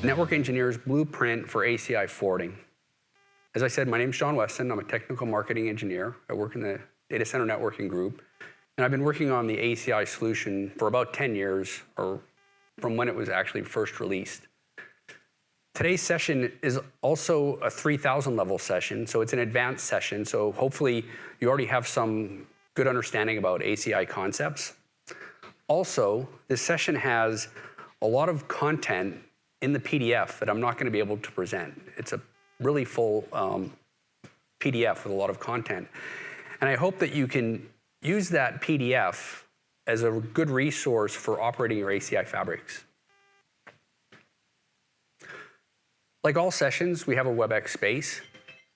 Network Engineer's Blueprint for ACI Forwarding. As I said, my name is John Weston. I'm a technical marketing engineer. I work in the data center networking group. And I've been working on the ACI solution for about 10 years, or from when it was actually first released. Today's session is also a 3000 level session, so it's an advanced session. So hopefully you already have some good understanding about ACI concepts. Also, this session has a lot of content in the PDF that I'm not going to be able to present. It's a really full PDF with a lot of content. And I hope that you can use that PDF as a good resource for operating your ACI fabrics. Like all sessions, we have a WebEx space.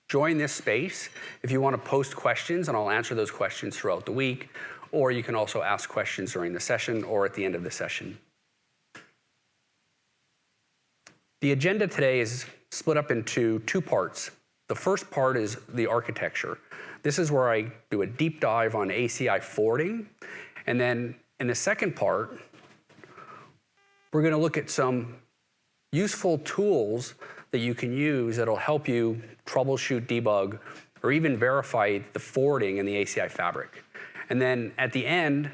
Join this space if you want to post questions, and I'll answer those questions throughout the week, or you can also ask questions during the session or at the end of the session. The agenda today is split up into two parts. The first part is the architecture. This is where I do a deep dive on ACI forwarding. And then in the second part, we're going to look at some useful tools that you can use that'll help you troubleshoot, debug, or even verify the forwarding in the ACI fabric. And then at the end,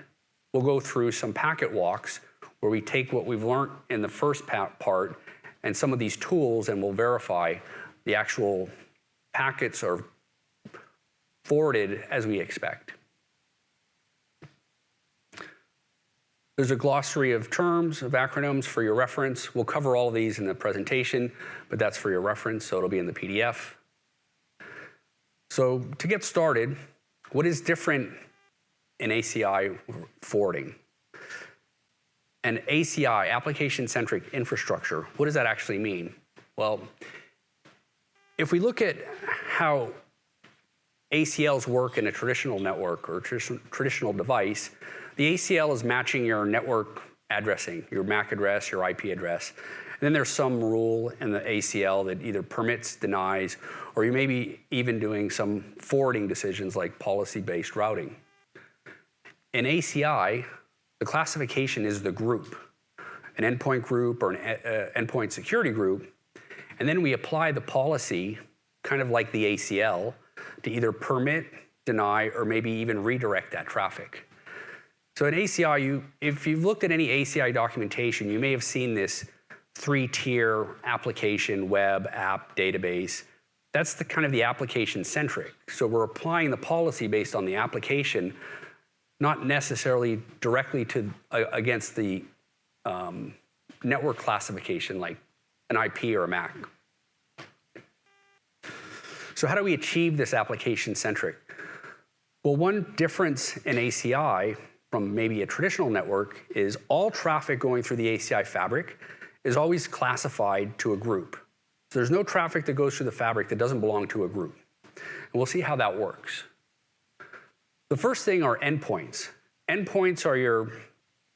we'll go through some packet walks where we take what we've learned in the first part and some of these tools, and we'll verify the actual packets are forwarded as we expect. There's a glossary of terms, of acronyms for your reference. We'll cover all of these in the presentation, but that's for your reference, so it'll be in the PDF. So to get started, what is different in ACI forwarding? And ACI, application-centric infrastructure, what does that actually mean? Well, if we look at how ACLs work in a traditional network or traditional device, the ACL is matching your network addressing, your MAC address, your IP address. And then there's some rule in the ACL that either permits, denies, or you may be even doing some forwarding decisions like policy-based routing. In ACI, the classification is the group, an endpoint group or an endpoint security group, and then we apply the policy, kind of like the ACL, to either permit, deny, or maybe even redirect that traffic. So in ACI, if you've looked at any ACI documentation, you may have seen this three-tier application, web, app, database. That's the kind of the application-centric. So we're applying the policy based on the application, not necessarily directly against the network classification like an IP or a MAC. So how do we achieve this application-centric? Well, one difference in ACI from maybe a traditional network is all traffic going through the ACI fabric is always classified to a group. So there's no traffic that goes through the fabric that doesn't belong to a group. And we'll see how that works. The first thing are endpoints. Endpoints are your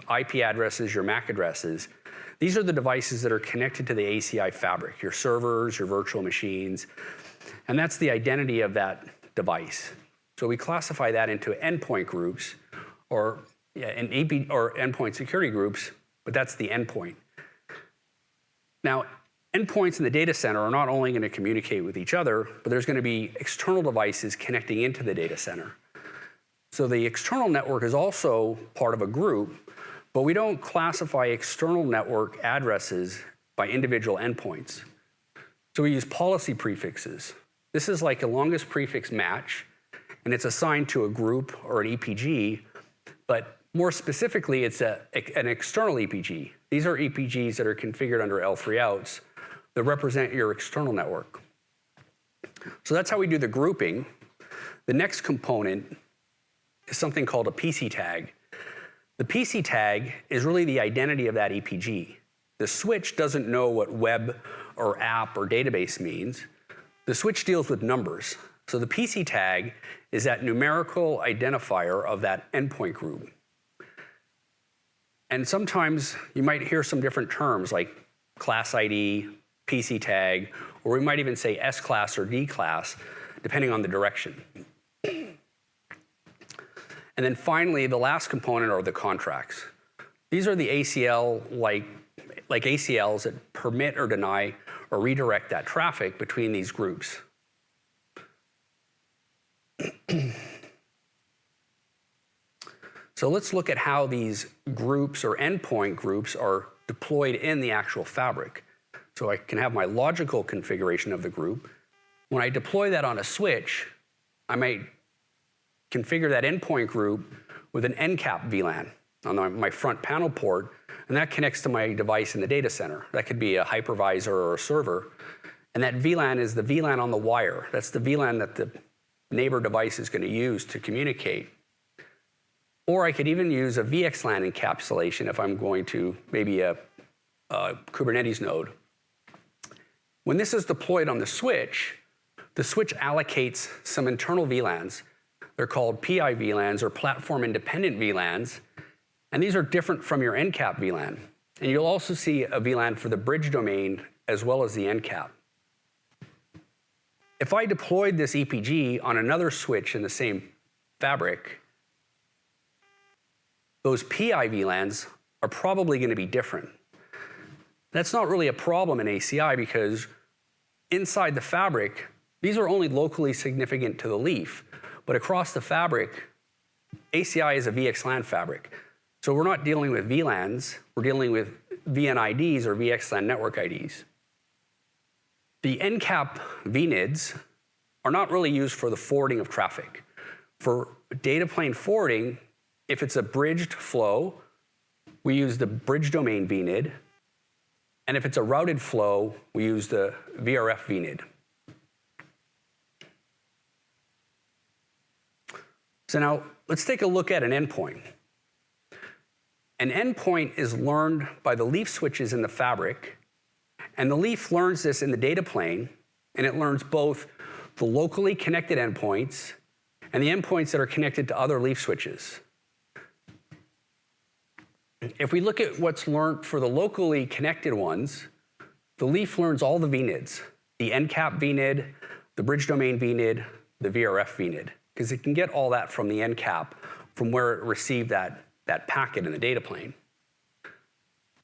IP addresses, your MAC addresses. These are the devices that are connected to the ACI fabric, your servers, your virtual machines, and that's the identity of that device. So we classify that into endpoint groups or endpoint security groups, but that's the endpoint. Now, endpoints in the data center are not only going to communicate with each other, but there's going to be external devices connecting into the data center. So the external network is also part of a group, but we don't classify external network addresses by individual endpoints. So we use policy prefixes. This is like a longest prefix match, and it's assigned to a group or an EPG, but more specifically, it's an external EPG. These are EPGs that are configured under L3 outs that represent your external network. So that's how we do the grouping. The next component is something called a PC tag. The PC tag is really the identity of that EPG. The switch doesn't know what web or app or database means. The switch deals with numbers. So the PC tag is that numerical identifier of that endpoint group. And sometimes you might hear some different terms like class ID, PC tag, or we might even say S class or D class, depending on the direction. And then finally, the last component are the contracts. These are the ACL-like like ACLs that permit or deny or redirect that traffic between these groups. So let's look at how these groups or endpoint groups are deployed in the actual fabric. So I can have my logical configuration of the group. When I deploy that on a switch, I might configure that endpoint group with an NCAP VLAN on my front panel port, and that connects to my device in the data center. That could be a hypervisor or a server. And that VLAN is the VLAN on the wire. That's the VLAN that the neighbor device is going to use to communicate. Or I could even use a VXLAN encapsulation if I'm going to maybe a Kubernetes node. When this is deployed on the switch allocates some internal VLANs. They're called PI VLANs or platform-independent VLANs, and these are different from your NCAP VLAN. And you'll also see a VLAN for the bridge domain as well as the NCAP. If I deployed this EPG on another switch in the same fabric, those PI VLANs are probably going to be different. That's not really a problem in ACI because inside the fabric, these are only locally significant to the leaf, but across the fabric, ACI is a VXLAN fabric. So we're not dealing with VLANs, we're dealing with VNIDs or VXLAN network IDs. The NCAP VNIDs are not really used for the forwarding of traffic. For data plane forwarding, if it's a bridged flow, we use the bridge domain VNID. And if it's a routed flow, we use the VRF VNID. So now let's take a look at an endpoint. An endpoint is learned by the leaf switches in the fabric, and the leaf learns this in the data plane, and it learns both the locally connected endpoints and the endpoints that are connected to other leaf switches. If we look at what's learned for the locally connected ones, the leaf learns all the VNIDs, the NCAP VNID, the bridge domain VNID, the VRF VNID, because it can get all that from the NCAP from where it received that packet in the data plane.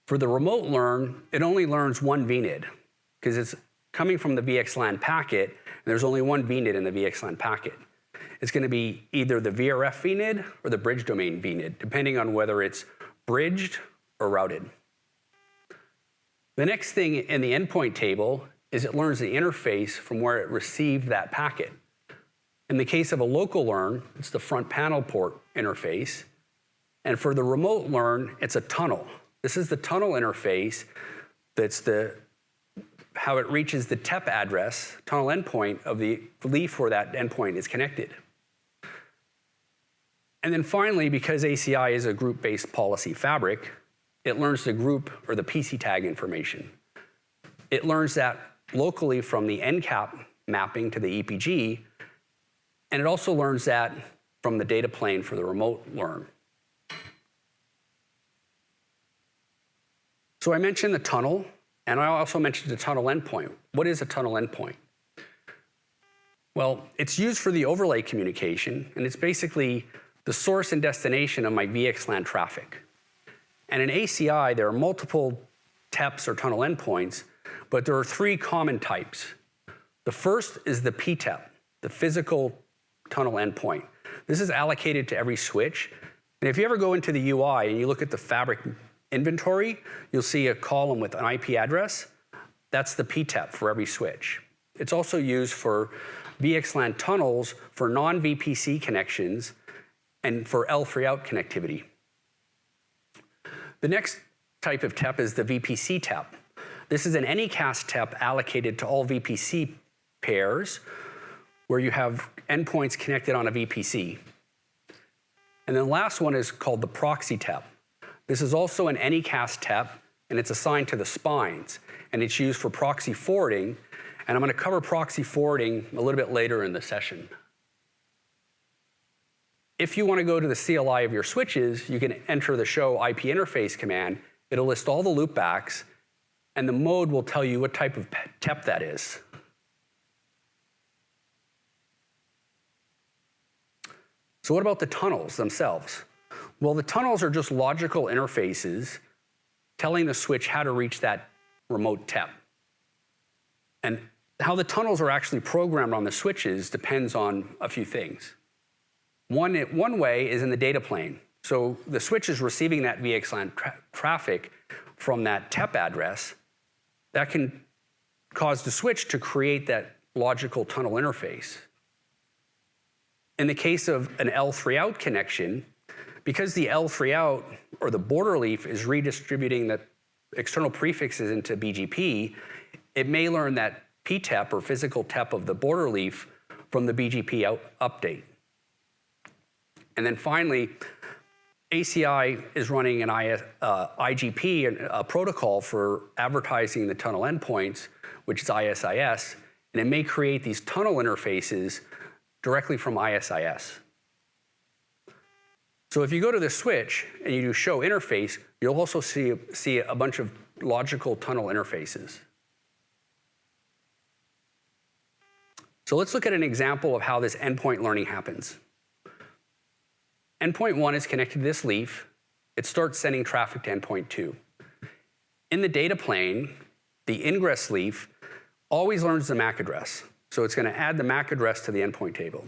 For the remote learn, it only learns one VNID, because it's coming from the VXLAN packet, and there's only one VNID in the VXLAN packet. It's going to be either the VRF VNID or the bridge domain VNID, depending on whether it's bridged or routed. The next thing in the endpoint table is it learns the interface from where it received that packet. In the case of a local learn, it's the front panel port interface. And for the remote learn, it's a tunnel. This is the tunnel interface that's how it reaches the TEP address, tunnel endpoint of the leaf where that endpoint is connected. And then finally, because ACI is a group-based policy fabric, it learns the group or the PC tag information. It learns that locally from the NCAP mapping to the EPG, and it also learns that from the data plane for the remote learn. So I mentioned the tunnel, and I also mentioned the tunnel endpoint. What is a tunnel endpoint? Well, it's used for the overlay communication, and it's basically the source and destination of my VXLAN traffic. And in ACI, there are multiple TEPs or tunnel endpoints, but there are three common types. The first is the PTEP, the physical tunnel endpoint. This is allocated to every switch. And if you ever go into the UI and you look at the fabric inventory, you'll see a column with an IP address. That's the PTEP for every switch. It's also used for VXLAN tunnels for non-VPC connections and for L3 out connectivity. The next type of TEP is the VPC TEP. This is an Anycast TEP allocated to all VPC pairs where you have endpoints connected on a VPC. And then the last one is called the proxy TEP. This is also an Anycast TEP, and it's assigned to the spines, and it's used for proxy forwarding, and I'm going to cover proxy forwarding a little bit later in the session. If you want to go to the CLI of your switches, you can enter the show IP interface command. It'll list all the loopbacks, and the mode will tell you what type of TEP that is. So what about the tunnels themselves? Well, the tunnels are just logical interfaces telling the switch how to reach that remote TEP. And how the tunnels are actually programmed on the switches depends on a few things. One way is in the data plane. So the switch is receiving that VXLAN traffic from that TEP address. That can cause the switch to create that logical tunnel interface. In the case of an L3 out connection, because the L3 out or the border leaf is redistributing the external prefixes into BGP, it may learn that PTEP or physical TEP of the border leaf from the BGP update. And then finally, ACI is running an IGP, a protocol for advertising the tunnel endpoints, which is ISIS, and it may create these tunnel interfaces directly from ISIS. So if you go to the switch and you do show interface, you'll also see a bunch of logical tunnel interfaces. So let's look at an example of how this endpoint learning happens. Endpoint 1 is connected to this leaf. It starts sending traffic to endpoint 2. In the data plane, the ingress leaf always learns the MAC address. So it's going to add the MAC address to the endpoint table.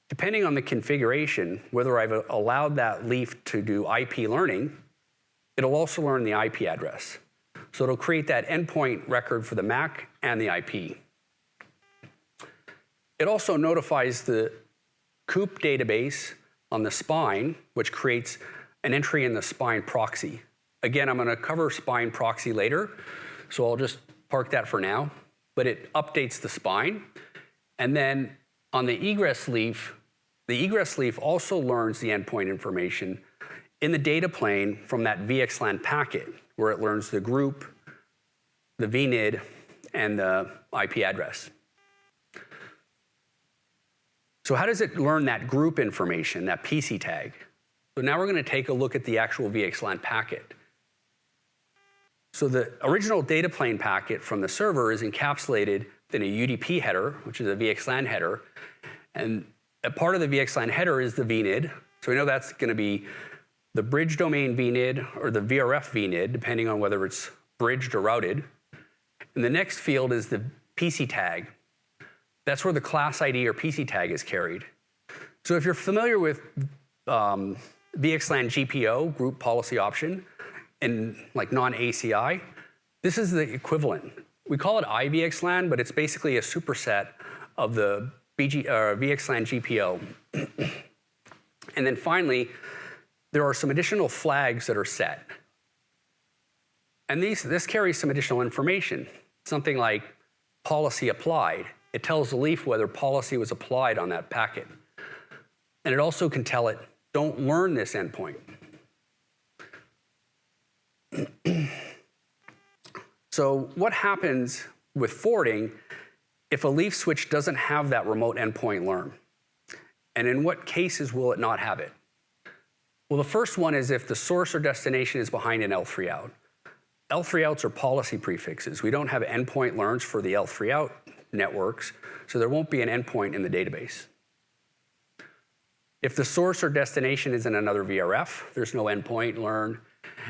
Depending on the configuration, whether I've allowed that leaf to do IP learning, it'll also learn the IP address. So it'll create that endpoint record for the MAC and the IP. It also notifies the COOP database on the spine, which creates an entry in the spine proxy. Again, I'm going to cover spine proxy later, so I'll just park that for now. But it updates the spine. And then on the egress leaf also learns the endpoint information in the data plane from that VXLAN packet, where it learns the group, the VNID, and the IP address. So how does it learn that group information, that PC tag? So now we're going to take a look at the actual VXLAN packet. So the original data plane packet from the server is encapsulated in a UDP header, which is a VXLAN header. And a part of the VXLAN header is the VNID. So we know that's going to be the bridge domain VNID or the VRF VNID, depending on whether it's bridged or routed. And the next field is the PC tag. That's where the class ID or PC tag is carried. So if you're familiar with VXLAN GPO, group policy option, in like non-ACI, this is the equivalent. We call it iVXLAN, but it's basically a superset of the VXLAN GPO. And then finally, there are some additional flags that are set. And this carries some additional information, something like policy applied. It tells the leaf whether policy was applied on that packet. And it also can tell it, don't learn this endpoint. So what happens with forwarding if a leaf switch doesn't have that remote endpoint learn? And in what cases will it not have it? Well, the first one is if the source or destination is behind an L3 out. L3 outs are policy prefixes. We don't have endpoint learns for the L3 out networks, so there won't be an endpoint in the database. If the source or destination is in another VRF, there's no endpoint learn.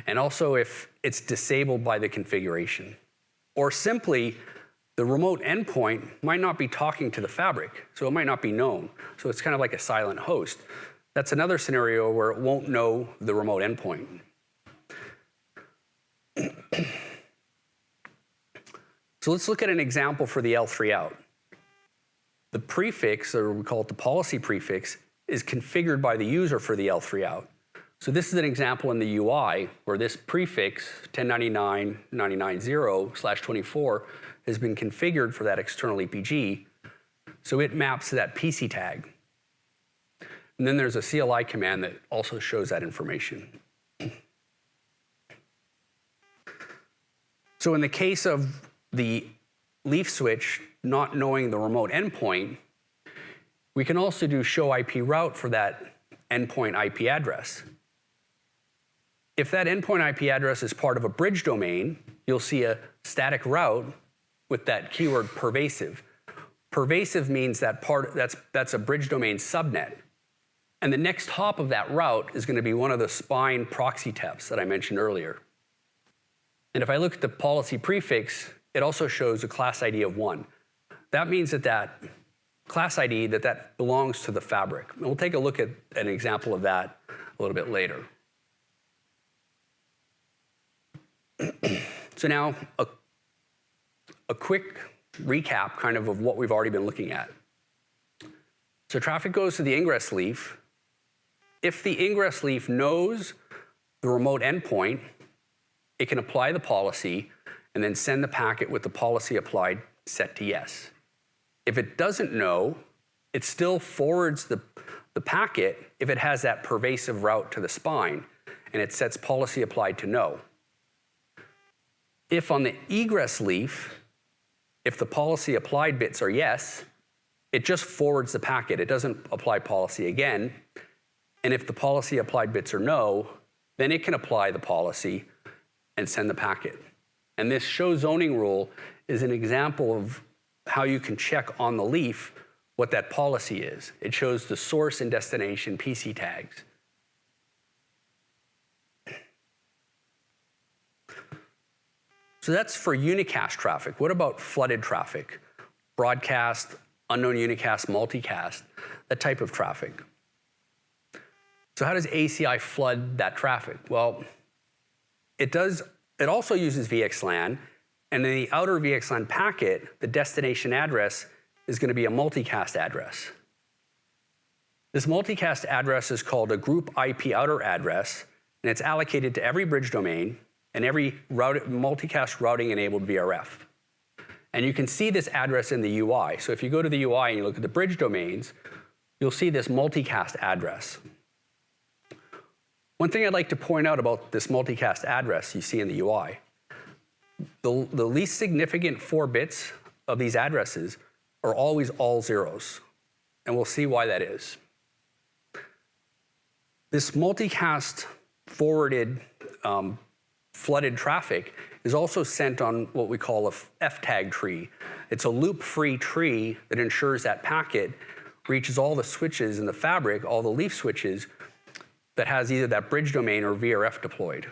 And also if it's disabled by the configuration. Or simply, the remote endpoint might not be talking to the fabric, so it might not be known. So it's kind of like a silent host. That's another scenario where it won't know the remote endpoint. So let's look at an example for the L3 out. The prefix, or we call it the policy prefix, is configured by the user for the L3 out. So this is an example in the UI where this prefix 1099.99.0/24 has been configured for that external EPG. So it maps to that PC tag. And then there's a CLI command that also shows that information. So in the case of the leaf switch not knowing the remote endpoint, we can also do show IP route for that endpoint IP address. If that endpoint IP address is part of a bridge domain, you'll see a static route with that keyword pervasive. Pervasive means that's a bridge domain subnet. And the next hop of that route is going to be one of the spine proxy TEPs that I mentioned earlier. And if I look at the policy prefix, it also shows a class ID of 1. That means that that class ID, that belongs to the fabric. And we'll take a look at an example of that a little bit later. So now, a quick recap kind of what we've already been looking at. So traffic goes to the ingress leaf. If the ingress leaf knows the remote endpoint, it can apply the policy and then send the packet with the policy applied set to yes. If it doesn't know, it still forwards the packet if it has that pervasive route to the spine, and it sets policy applied to no. If on the egress leaf, if the policy applied bits are yes, it just forwards the packet. It doesn't apply policy again. And if the policy applied bits are no, then it can apply the policy and send the packet. And this show zoning rule is an example of how you can check on the leaf what that policy is. It shows the source and destination PC tags. So that's for unicast traffic. What about flooded traffic? Broadcast, unknown unicast, multicast, that type of traffic. So how does ACI flood that traffic? Well, it also uses VXLAN, and in the outer VXLAN packet, the destination address is going to be a multicast address. This multicast address is called a group IP outer address, and it's allocated to every bridge domain and every multicast routing enabled VRF. And you can see this address in the UI. So if you go to the UI and you look at the bridge domains, you'll see this multicast address. One thing I'd like to point out about this multicast address you see in the UI, the least significant 4 bits of these addresses are always all zeros. And we'll see why that is. This multicast forwarded flooded traffic is also sent on what we call a F-tag tree. It's a loop-free tree that ensures that packet reaches all the switches in the fabric, all the leaf switches, that has either that bridge domain or VRF deployed.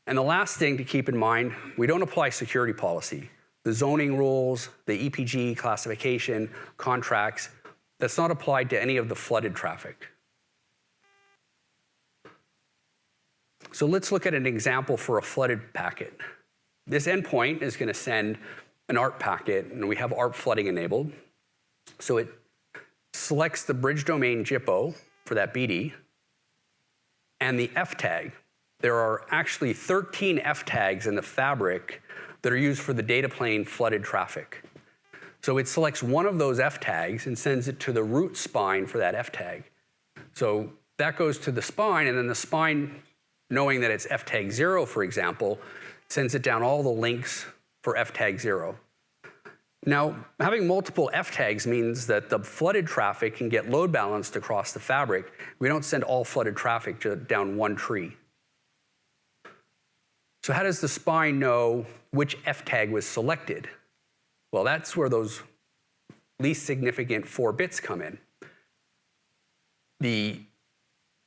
And the last thing to keep in mind, we don't apply security policy. The zoning rules, the EPG classification, contracts, that's not applied to any of the flooded traffic. So let's look at an example for a flooded packet. This endpoint is going to send an ARP packet, and we have ARP flooding enabled. So it selects the bridge domain JIPO for that BD and the F tag. There are actually 13 F tags in the fabric that are used for the data plane flooded traffic. So it selects one of those F tags and sends it to the root spine for that F tag. So that goes to the spine, and then the spine, knowing that it's F tag 0, for example, sends it down all the links for F tag 0. Now, having multiple F tags means that the flooded traffic can get load balanced across the fabric. We don't send all flooded traffic down one tree. So how does the spine know which F tag was selected? Well, that's where those least significant 4 bits come in. The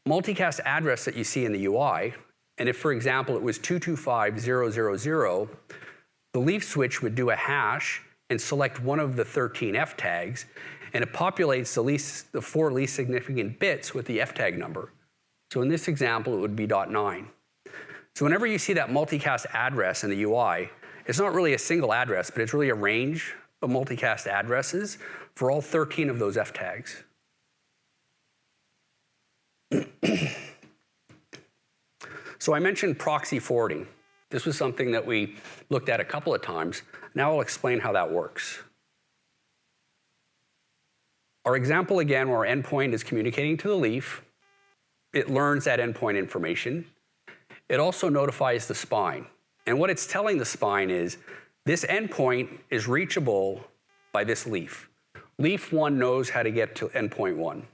multicast address that you see in the UI, and if, for example, it was 225.0.0.0, the leaf switch would do a hash and select one of the 13 F tags, and it populates the 4 least significant bits with the F tag number. So in this example, it would be .9. So whenever you see that multicast address in the UI, it's not really a single address, but it's really a range of multicast addresses for all 13 of those F tags. So I mentioned proxy forwarding. This was something that we looked at a couple of times. Now I'll explain how that works. Our example again, where our endpoint is communicating to the leaf, it learns that endpoint information. It also notifies the spine. And what it's telling the spine is, this endpoint is reachable by this leaf. Leaf 1 knows how to get to endpoint 1.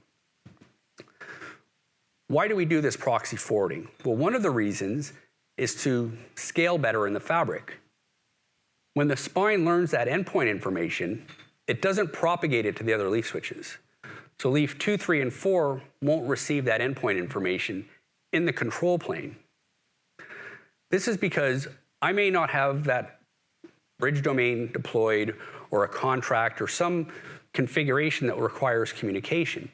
Why do we do this proxy forwarding? Well, one of the reasons is to scale better in the fabric. When the spine learns that endpoint information, it doesn't propagate it to the other leaf switches. So leaf 2, 3, and 4 won't receive that endpoint information in the control plane. This is because I may not have that bridge domain deployed or a contract or some configuration that requires communication.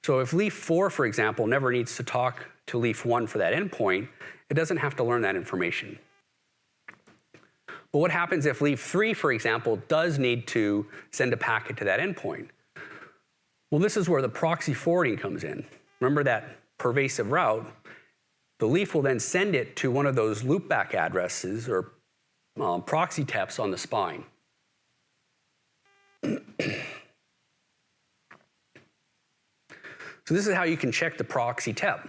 So if leaf 4, for example, never needs to talk to leaf 1 for that endpoint, it doesn't have to learn that information. But what happens if leaf 3, for example, does need to send a packet to that endpoint? Well, this is where the proxy forwarding comes in. Remember that pervasive route? The leaf will then send it to one of those loopback addresses or proxy TEPs on the spine. So this is how you can check the proxy TEP.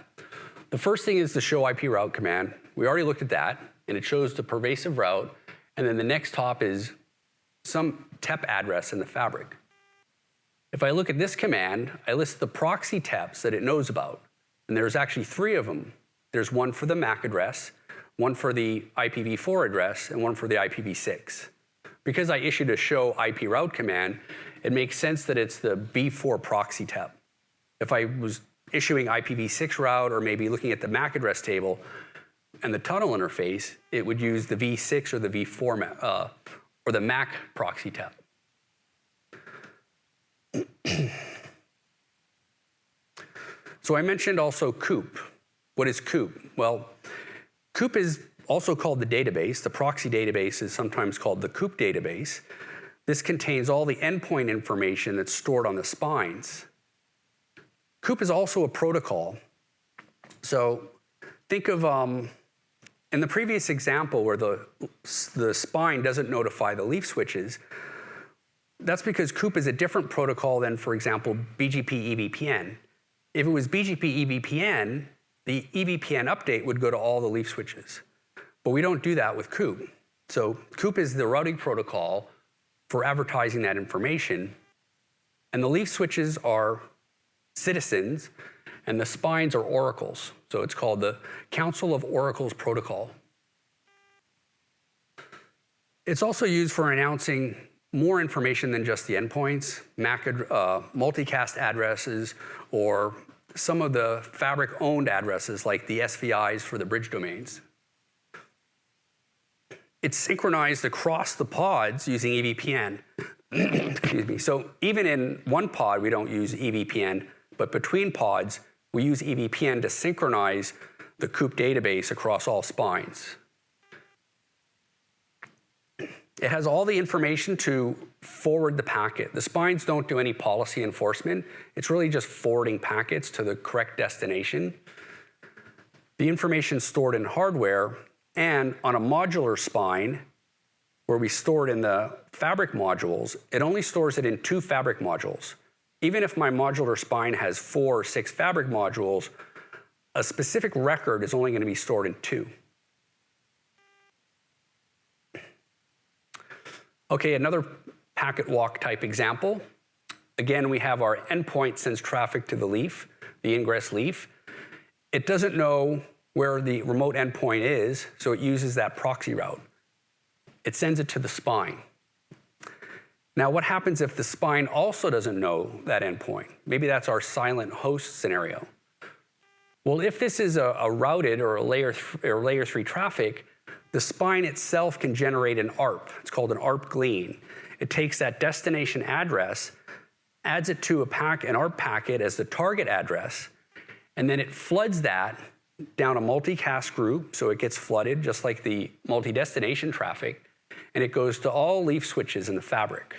The first thing is the show IP route command. We already looked at that, and it shows the pervasive route. And then the next top is some TEP address in the fabric. If I look at this command, I list the proxy TEPs that it knows about. And there's actually 3 of them. There's one for the MAC address, one for the IPv4 address, and one for the IPv6. Because I issued a show IP route command, it makes sense that it's the v4 proxy TEP. If I was issuing IPv6 route or maybe looking at the MAC address table and the tunnel interface, it would use the v6 or the v4 or the MAC proxy TEP. So I mentioned also COOP. What is COOP? Well, COOP is also called the database. The proxy database is sometimes called the COOP database. This contains all the endpoint information that's stored on the spines. COOP is also a protocol. So think of, in the previous example where the spine doesn't notify the leaf switches, that's because COOP is a different protocol than, for example, BGP EVPN. If it was BGP EVPN, the EVPN update would go to all the leaf switches. But we don't do that with COOP. So COOP is the routing protocol for advertising that information. And the leaf switches are citizens, and the spines are oracles. So it's called the Council of Oracles Protocol. It's also used for announcing more information than just the endpoints, multicast addresses, or some of the fabric-owned addresses like the SVIs for the bridge domains. It's synchronized across the pods using EVPN. Excuse me. So even in one pod, we don't use EVPN, but between pods, we use EVPN to synchronize the COOP database across all spines. It has all the information to forward the packet. The spines don't do any policy enforcement. It's really just forwarding packets to the correct destination. The information is stored in hardware, and on a modular spine, where we store it in the fabric modules, it only stores it in 2 fabric modules. Even if my modular spine has 4 or 6 fabric modules, a specific record is only going to be stored in 2. Okay, another packet walk type example. Again, we have our endpoint sends traffic to the leaf, the ingress leaf. It doesn't know where the remote endpoint is, so it uses that proxy route. It sends it to the spine. Now, what happens if the spine also doesn't know that endpoint? Maybe that's our silent host scenario. Well, if this is a routed or a layer 3 traffic, the spine itself can generate an ARP. It's called an ARP glean. It takes that destination address, adds it to an ARP packet as the target address, and then it floods that down a multicast group, so it gets flooded just like the multi-destination traffic, and it goes to all leaf switches in the fabric.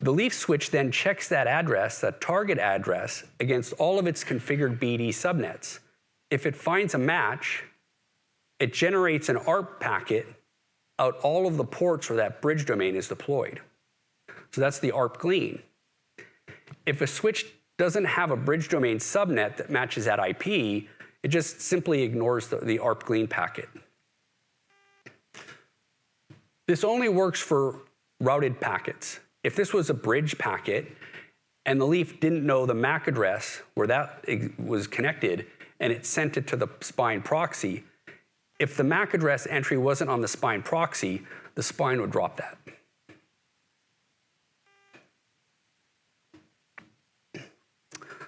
The leaf switch then checks that address, that target address, against all of its configured BD subnets. If it finds a match, it generates an ARP packet out all of the ports where that bridge domain is deployed. So that's the ARP glean. If a switch doesn't have a bridge domain subnet that matches that IP, it just simply ignores the ARP glean packet. This only works for routed packets. If this was a bridge packet and the leaf didn't know the MAC address where that was connected and it sent it to the spine proxy, if the MAC address entry wasn't on the spine proxy, the spine would drop that.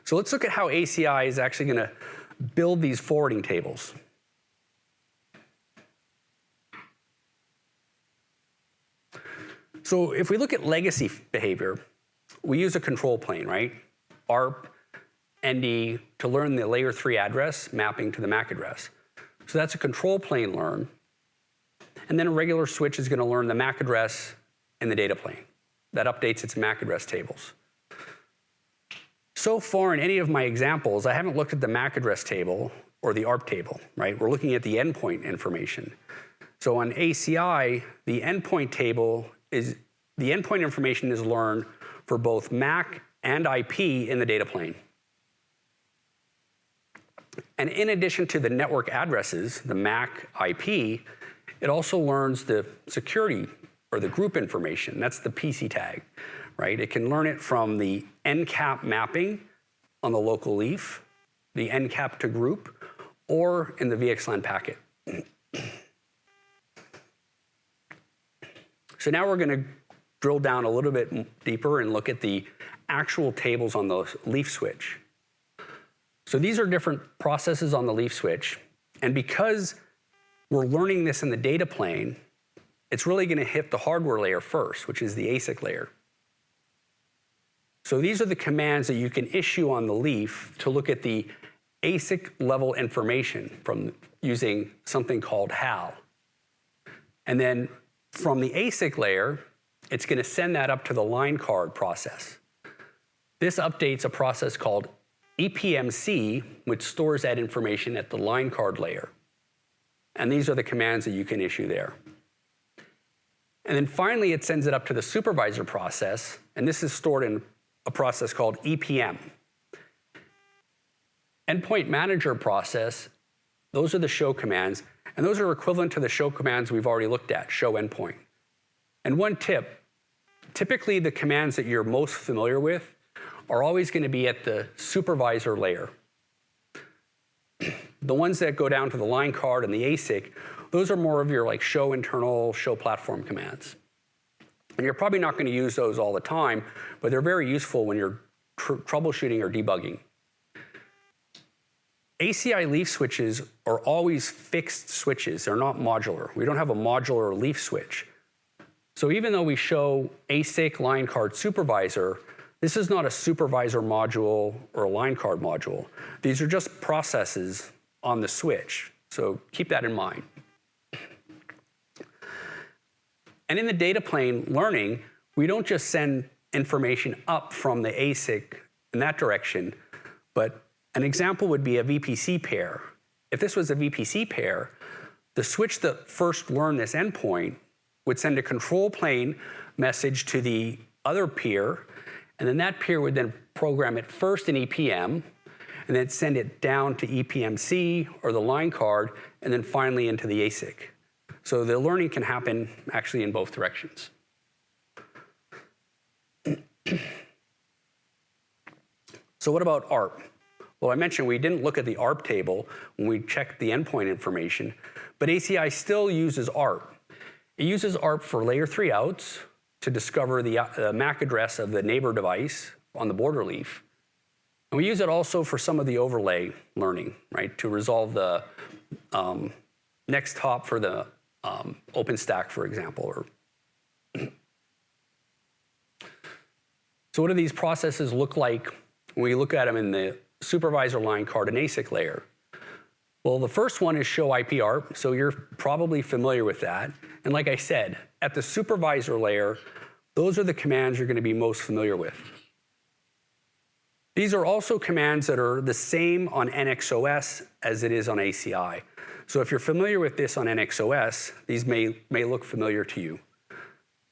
So let's look at how ACI is actually going to build these forwarding tables. So if we look at legacy behavior, we use a control plane, right? ARP, ND, to learn the layer 3 address mapping to the MAC address. So that's a control plane learn. And then a regular switch is going to learn the MAC address in the data plane. That updates its MAC address tables. So far in any of my examples, I haven't looked at the MAC address table or the ARP table, right? We're looking at the endpoint information. So on ACI, the endpoint information is learned for both MAC and IP in the data plane. And in addition to the network addresses, the MAC IP, it also learns the security or the group information. That's the PC tag, right? It can learn it from the NCAP mapping on the local leaf, the NCAP to group, or in the VXLAN packet. So now we're going to drill down a little bit deeper and look at the actual tables on the leaf switch. So these are different processes on the leaf switch. And because we're learning this in the data plane, it's really going to hit the hardware layer first, which is the ASIC layer. So these are the commands that you can issue on the leaf to look at the ASIC level information from using something called HAL. And then from the ASIC layer, it's going to send that up to the line card process. This updates a process called EPMC, which stores that information at the line card layer. And these are the commands that you can issue there. And then finally, it sends it up to the supervisor process, and this is stored in a process called EPM. Endpoint manager process, those are the show commands, and those are equivalent to the show commands we've already looked at, show endpoint. And one tip, typically the commands that you're most familiar with are always going to be at the supervisor layer. The ones that go down to the line card and the ASIC, those are more of your like show internal, show platform commands. And you're probably not going to use those all the time, but they're very useful when you're troubleshooting or debugging. ACI leaf switches are always fixed switches. They're not modular. We don't have a modular leaf switch. So even though we show ASIC line card supervisor, this is not a supervisor module or a line card module. These are just processes on the switch. So keep that in mind. And in the data plane learning, we don't just send information up from the ASIC in that direction, but an example would be a VPC pair. If this was a VPC pair, the switch that first learned this endpoint would send a control plane message to the other peer, and then that peer would then program it first in EPM, and then send it down to EPMC or the line card, and then finally into the ASIC. So the learning can happen actually in both directions. So what about ARP? Well, I mentioned we didn't look at the ARP table when we checked the endpoint information, but ACI still uses ARP. It uses ARP for layer 3 outs to discover the MAC address of the neighbor device on the border leaf. And we use it also for some of the overlay learning, right, to resolve the next hop for the OpenStack, for example. So what do these processes look like when we look at them in the supervisor line card and ASIC layer? Well, the first one is show IP ARP, so you're probably familiar with that. And like I said, at the supervisor layer, those are the commands you're going to be most familiar with. These are also commands that are the same on NXOS as it is on ACI. So if you're familiar with this on NXOS, these may look familiar to you.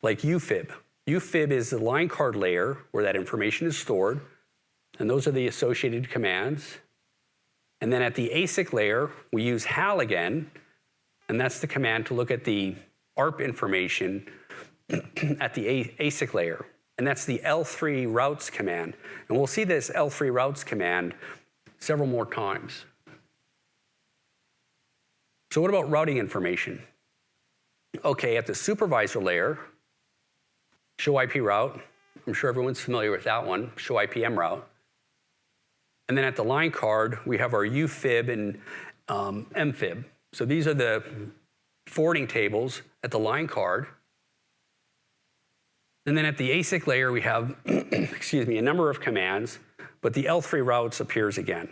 Like UFib. UFib is the line card layer where that information is stored, and those are the associated commands. And then at the ASIC layer, we use HAL again, and that's the command to look at the ARP information at the ASIC layer. And that's the L3 routes command. And we'll see this L3 routes command several more times. So what about routing information? Okay, at the supervisor layer, show IP route. I'm sure everyone's familiar with that one, show IPM route. And then at the line card, we have our UFib and MFib. So these are the forwarding tables at the line card. And then at the ASIC layer, we have, excuse me, a number of commands, but the L3 routes appears again.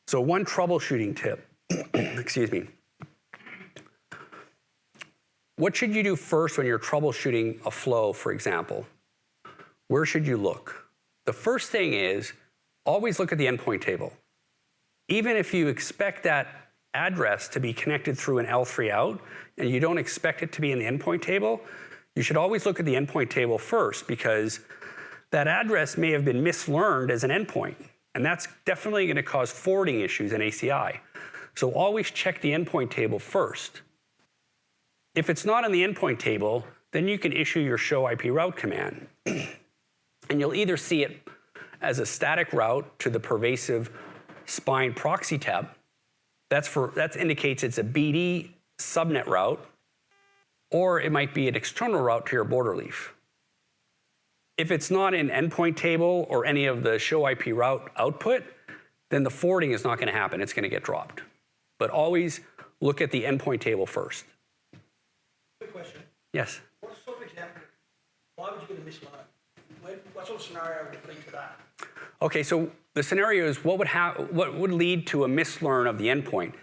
So one troubleshooting tip, excuse me. What should you do first when you're troubleshooting a flow, for example? Where should you look? The first thing is always look at the endpoint table. Even if you expect that address to be connected through an L3 out and you don't expect it to be in the endpoint table, you should always look at the endpoint table first, because that address may have been mislearned as an endpoint, and that's definitely going to cause forwarding issues in ACI. So always check the endpoint table first. If it's not in the endpoint table, then you can issue your show IP route command. And you'll either see it as a static route to the pervasive spine proxy tab. That indicates it's a BD subnet route, or it might be an external route to your border leaf. If it's not in endpoint table or any of the show IP route output, then the forwarding is not going to happen. It's going to get dropped. But always look at the endpoint table first. Quick question. Yes? What sort of example? Why would you get a mislearn? What sort of scenario would lead to that? Okay, so the scenario is what would lead to a mislearn of the endpoint.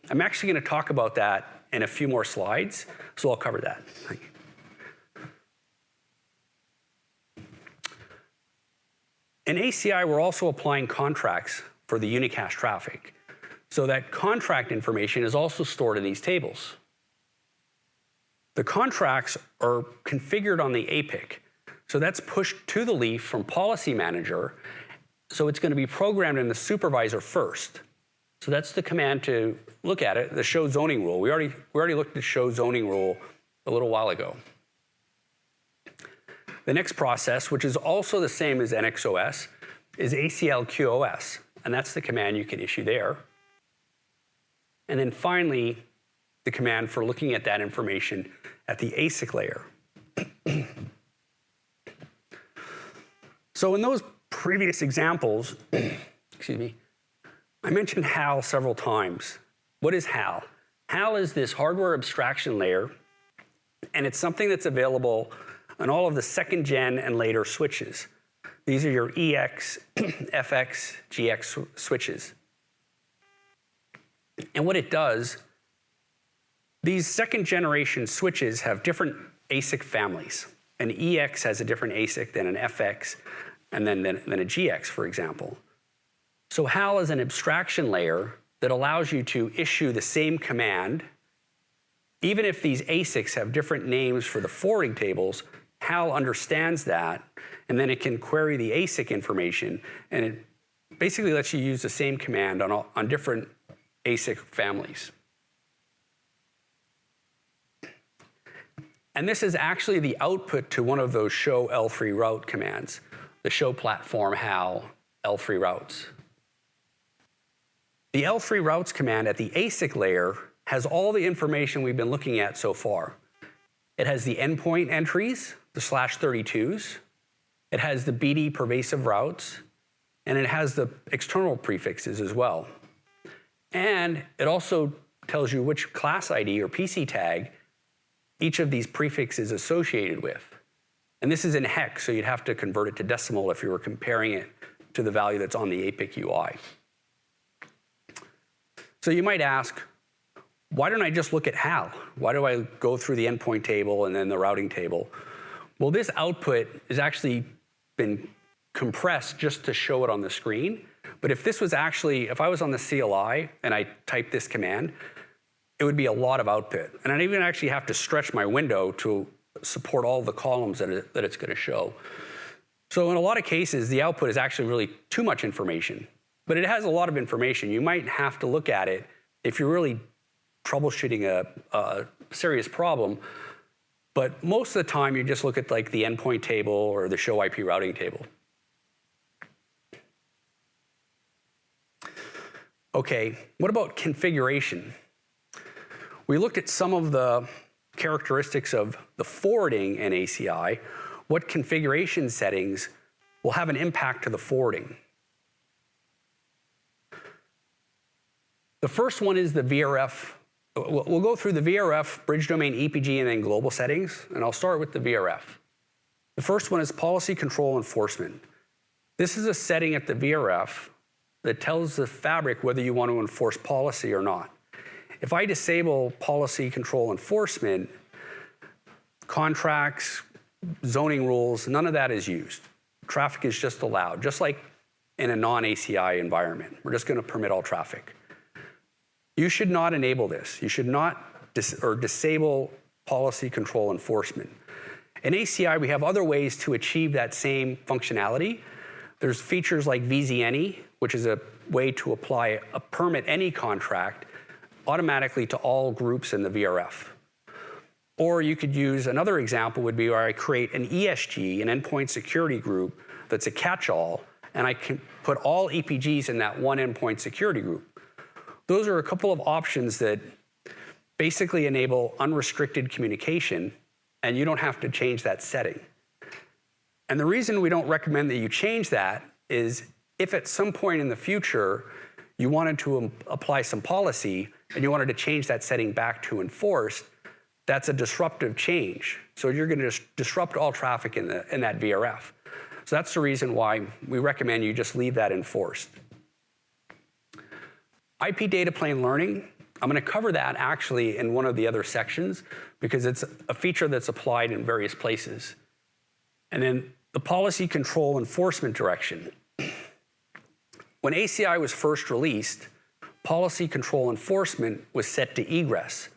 I'm actually going to talk about that in a few more slides, so I'll cover that. Thank you. In ACI, we're also applying contracts for the unicast traffic. So that contract information is also stored in these tables. The contracts are configured on the APIC. So that's pushed to the leaf from Policy Manager. So it's going to be programmed in the supervisor first. So that's the command to look at it, the show zoning rule. We already looked at show zoning rule a little while ago. The next process, which is also the same as NXOS, is ACLQoS, and that's the command you can issue there. And then finally, the command for looking at that information at the ASIC layer. So in those previous examples, excuse me, I mentioned HAL several times. What is HAL? HAL is this hardware abstraction layer, and it's something that's available on all of the second gen and later switches. These are your EX, FX, GX switches. And what it does, these second generation switches have different ASIC families. An EX has a different ASIC than an FX and then a GX, for example. So HAL is an abstraction layer that allows you to issue the same command. Even if these ASICs have different names for the forwarding tables, HAL understands that, and then it can query the ASIC information, and it basically lets you use the same command on different ASIC families. And this is actually the output to one of those show L3 route commands, the show platform HAL L3 routes. The L3 routes command at the ASIC layer has all the information we've been looking at so far. It has the endpoint entries, the /32s. It has the BD pervasive routes, and it has the external prefixes as well. And it also tells you which class ID or PC tag each of these prefixes is associated with. And this is in hex, so you'd have to convert it to decimal if you were comparing it to the value that's on the APIC UI. So you might ask, why don't I just look at HAL? Why do I go through the endpoint table and then the routing table? Well, this output has actually been compressed just to show it on the screen. But if this was actually, if I was on the CLI and I typed this command, it would be a lot of output. And I'd even actually have to stretch my window to support all the columns that it's going to show. So in a lot of cases, the output is actually really too much information. But it has a lot of information. You might have to look at it if you're really troubleshooting a serious problem. But most of the time, you just look at like the endpoint table or the show IP routing table. Okay, what about configuration? We looked at some of the characteristics of the forwarding in ACI. What configuration settings will have an impact to the forwarding? The first one is the VRF we'll go through the VRF, bridge domain, EPG, and then global settings, and I'll start with the VRF. The first one is policy control enforcement. This is a setting at the VRF that tells the fabric whether you want to enforce policy or not. If I disable policy control enforcement, contracts, zoning rules, none of that is used. Traffic is just allowed, just like in a non-ACI environment. We're just going to permit all traffic. You should not enable this. You should not disable policy control enforcement. In ACI, we have other ways to achieve that same functionality. There's features like VZNE, which is a way to apply a permit any contract automatically to all groups in the VRF. Or you could use, another example would be where I create an ESG, an endpoint security group, that's a catch-all, and I can put all EPGs in that one endpoint security group. Those are a couple of options that basically enable unrestricted communication, and you don't have to change that setting. And the reason we don't recommend that you change that is if at some point in the future you wanted to apply some policy and you wanted to change that setting back to enforced, that's a disruptive change. So you're going to disrupt all traffic in that VRF. So that's the reason why we recommend you just leave that enforced. IP data plane learning, I'm going to cover that actually in one of the other sections because it's a feature that's applied in various places. And then the policy control enforcement direction. When ACI was first released, policy control enforcement was set to egress.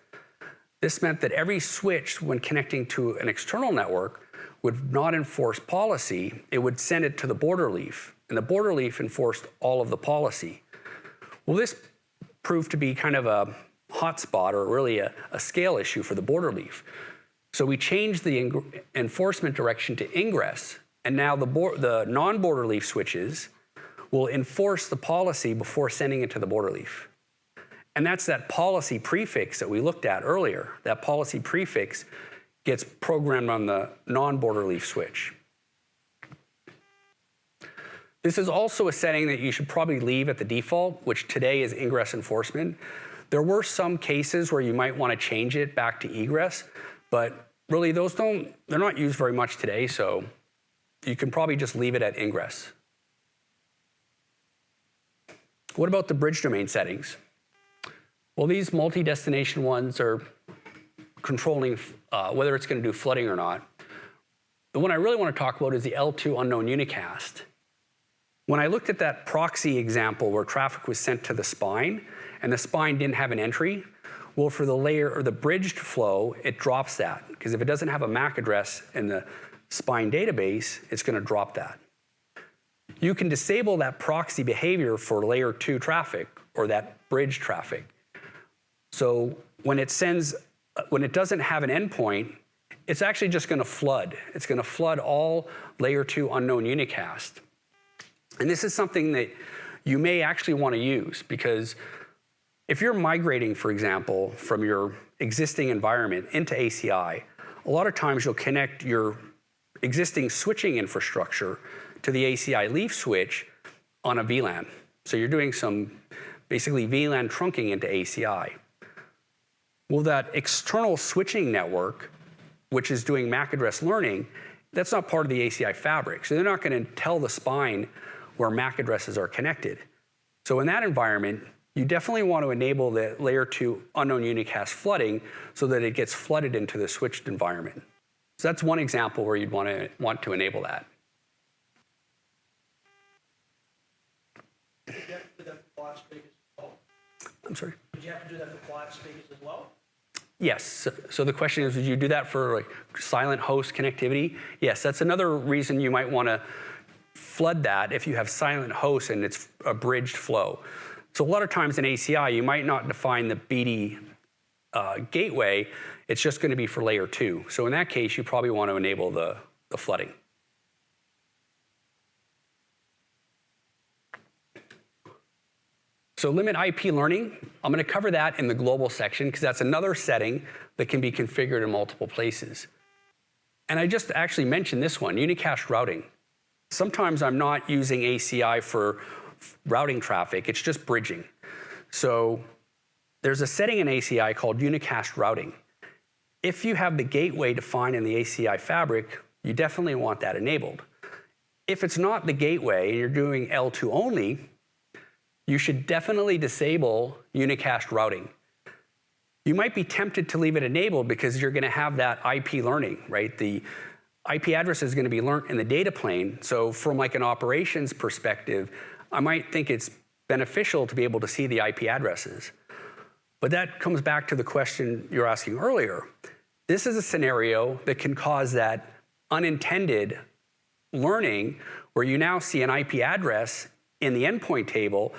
This meant that every switch, when connecting to an external network, would not enforce policy, it would send it to the border leaf, and the border leaf enforced all of the policy. Well, this proved to be kind of a hotspot or really a scale issue for the border leaf. So we changed the enforcement direction to ingress, and now the non-border leaf switches will enforce the policy before sending it to the border leaf. And that's that policy prefix that we looked at earlier. That policy prefix gets programmed on the non-border leaf switch. This is also a setting that you should probably leave at the default, which today is ingress enforcement. There were some cases where you might want to change it back to egress, but really they're not used very much today, so you can probably just leave it at ingress. What about the bridge domain settings? Well, these multi-destination ones are controlling whether it's going to do flooding or not. The one I really want to talk about is the L2 unknown unicast. When I looked at that proxy example where traffic was sent to the spine and the spine didn't have an entry, well, for the layer or the bridged flow, it drops that because if it doesn't have a MAC address in the spine database, it's going to drop that. You can disable that proxy behavior for layer 2 traffic or that bridge traffic. So when it doesn't have an endpoint, it's actually just going to flood. It's going to flood all layer 2 unknown unicast. And this is something that you may actually want to use because if you're migrating, for example, from your existing environment into ACI, a lot of times you'll connect your existing switching infrastructure to the ACI leaf switch on a VLAN. So you're doing some basically VLAN trunking into ACI. Well, that external switching network, which is doing MAC address learning, that's not part of the ACI fabric. So they're not going to tell the spine where MAC addresses are connected. So in that environment, you definitely want to enable the layer 2 unknown unicast flooding so that it gets flooded into the switched environment. So that's one example where you'd want to enable that. Did you have to do that for quiet speakers as well? I'm sorry? Did you have to do that for quiet speakers as well? Yes. So the question is, would you do that for like silent host connectivity? Yes, that's another reason you might want to flood that if you have silent hosts and it's a bridged flow. So a lot of times in ACI, you might not define the BD gateway. It's just going to be for layer 2. So in that case, you probably want to enable the flooding. So limit IP learning, I'm going to cover that in the global section because that's another setting that can be configured in multiple places. And I just actually mentioned this one, unicast routing. Sometimes I'm not using ACI for routing traffic, it's just bridging. So there's a setting in ACI called unicast routing. If you have the gateway defined in the ACI fabric, you definitely want that enabled. If it's not the gateway and you're doing L2 only, you should definitely disable unicast routing. You might be tempted to leave it enabled because you're going to have that IP learning, right? The IP address is going to be learned in the data plane. So from like an operations perspective, I might think it's beneficial to be able to see the IP addresses. But that comes back to the question you're asking earlier. This is a scenario that can cause that unintended learning where you now see an IP address in the endpoint table,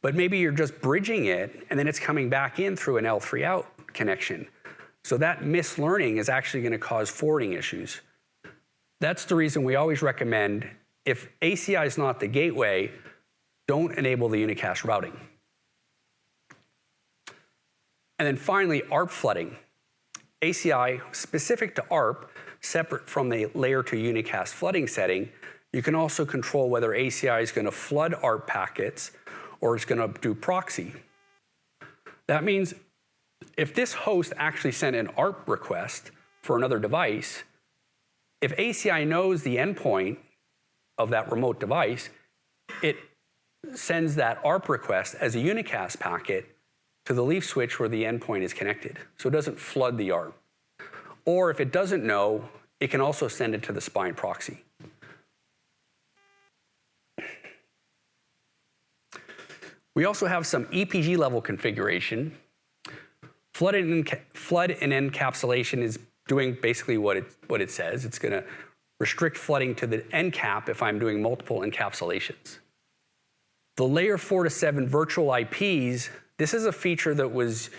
but maybe you're just bridging it and then it's coming back in through an L3 out connection. So that mislearning is actually going to cause forwarding issues. That's the reason we always recommend, if ACI is not the gateway, don't enable the unicast routing. And then finally, ARP flooding. ACI, specific to ARP, separate from the layer 2 unicast flooding setting, you can also control whether ACI is going to flood ARP packets or it's going to do proxy. That means if this host actually sent an ARP request for another device, if ACI knows the endpoint of that remote device, it sends that ARP request as a unicast packet to the leaf switch where the endpoint is connected. So it doesn't flood the ARP. Or if it doesn't know, it can also send it to the spine proxy. We also have some EPG level configuration. Flood and encapsulation is doing basically what it says. It's going to restrict flooding to the end cap if I'm doing multiple encapsulations. The layer 4 to 7 virtual IPs, this is a feature that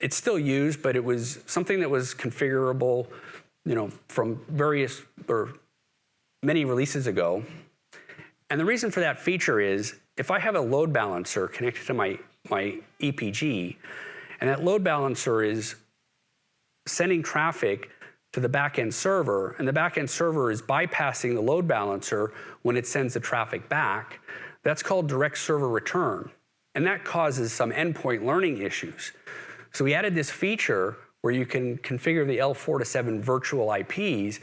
it's still used, but it was something that was configurable, from various or many releases ago. And the reason for that feature is if I have a load balancer connected to my EPG, and that load balancer is sending traffic to the backend server, and the backend server is bypassing the load balancer when it sends the traffic back, that's called direct server return. And that causes some endpoint learning issues. So we added this feature where you can configure the L4 to 7 virtual IPs,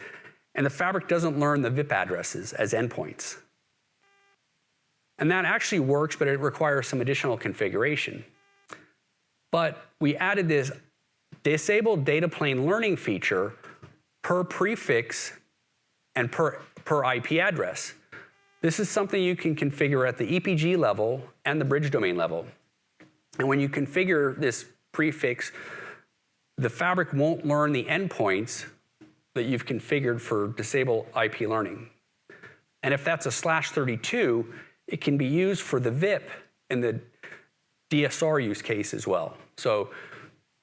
and the fabric doesn't learn the VIP addresses as endpoints. And that actually works, but it requires some additional configuration. But we added this disabled data plane learning feature per prefix and per IP address. This is something you can configure at the EPG level and the bridge domain level. And when you configure this prefix, the fabric won't learn the endpoints that you've configured for disable IP learning. And if that's a /32, it can be used for the VIP in the DSR use case as well. So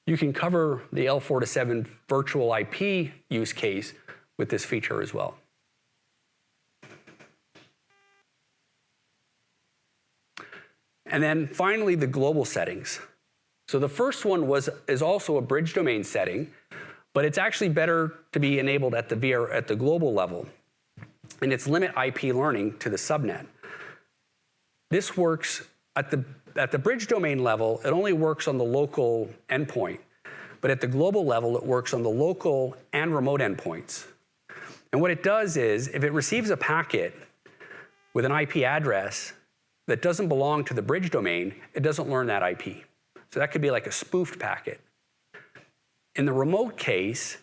you can cover the L4 to 7 virtual IP use case with this feature as well. And then finally, the global settings. So the first one is also a bridge domain setting, but it's actually better to be enabled at the global level, and it's limit IP learning to the subnet. This works at the bridge domain level. It only works on the local endpoint, but at the global level, it works on the local and remote endpoints. And what it does is, if it receives a packet with an IP address that doesn't belong to the bridge domain, it doesn't learn that IP. So that could be like a spoofed packet. In the remote case,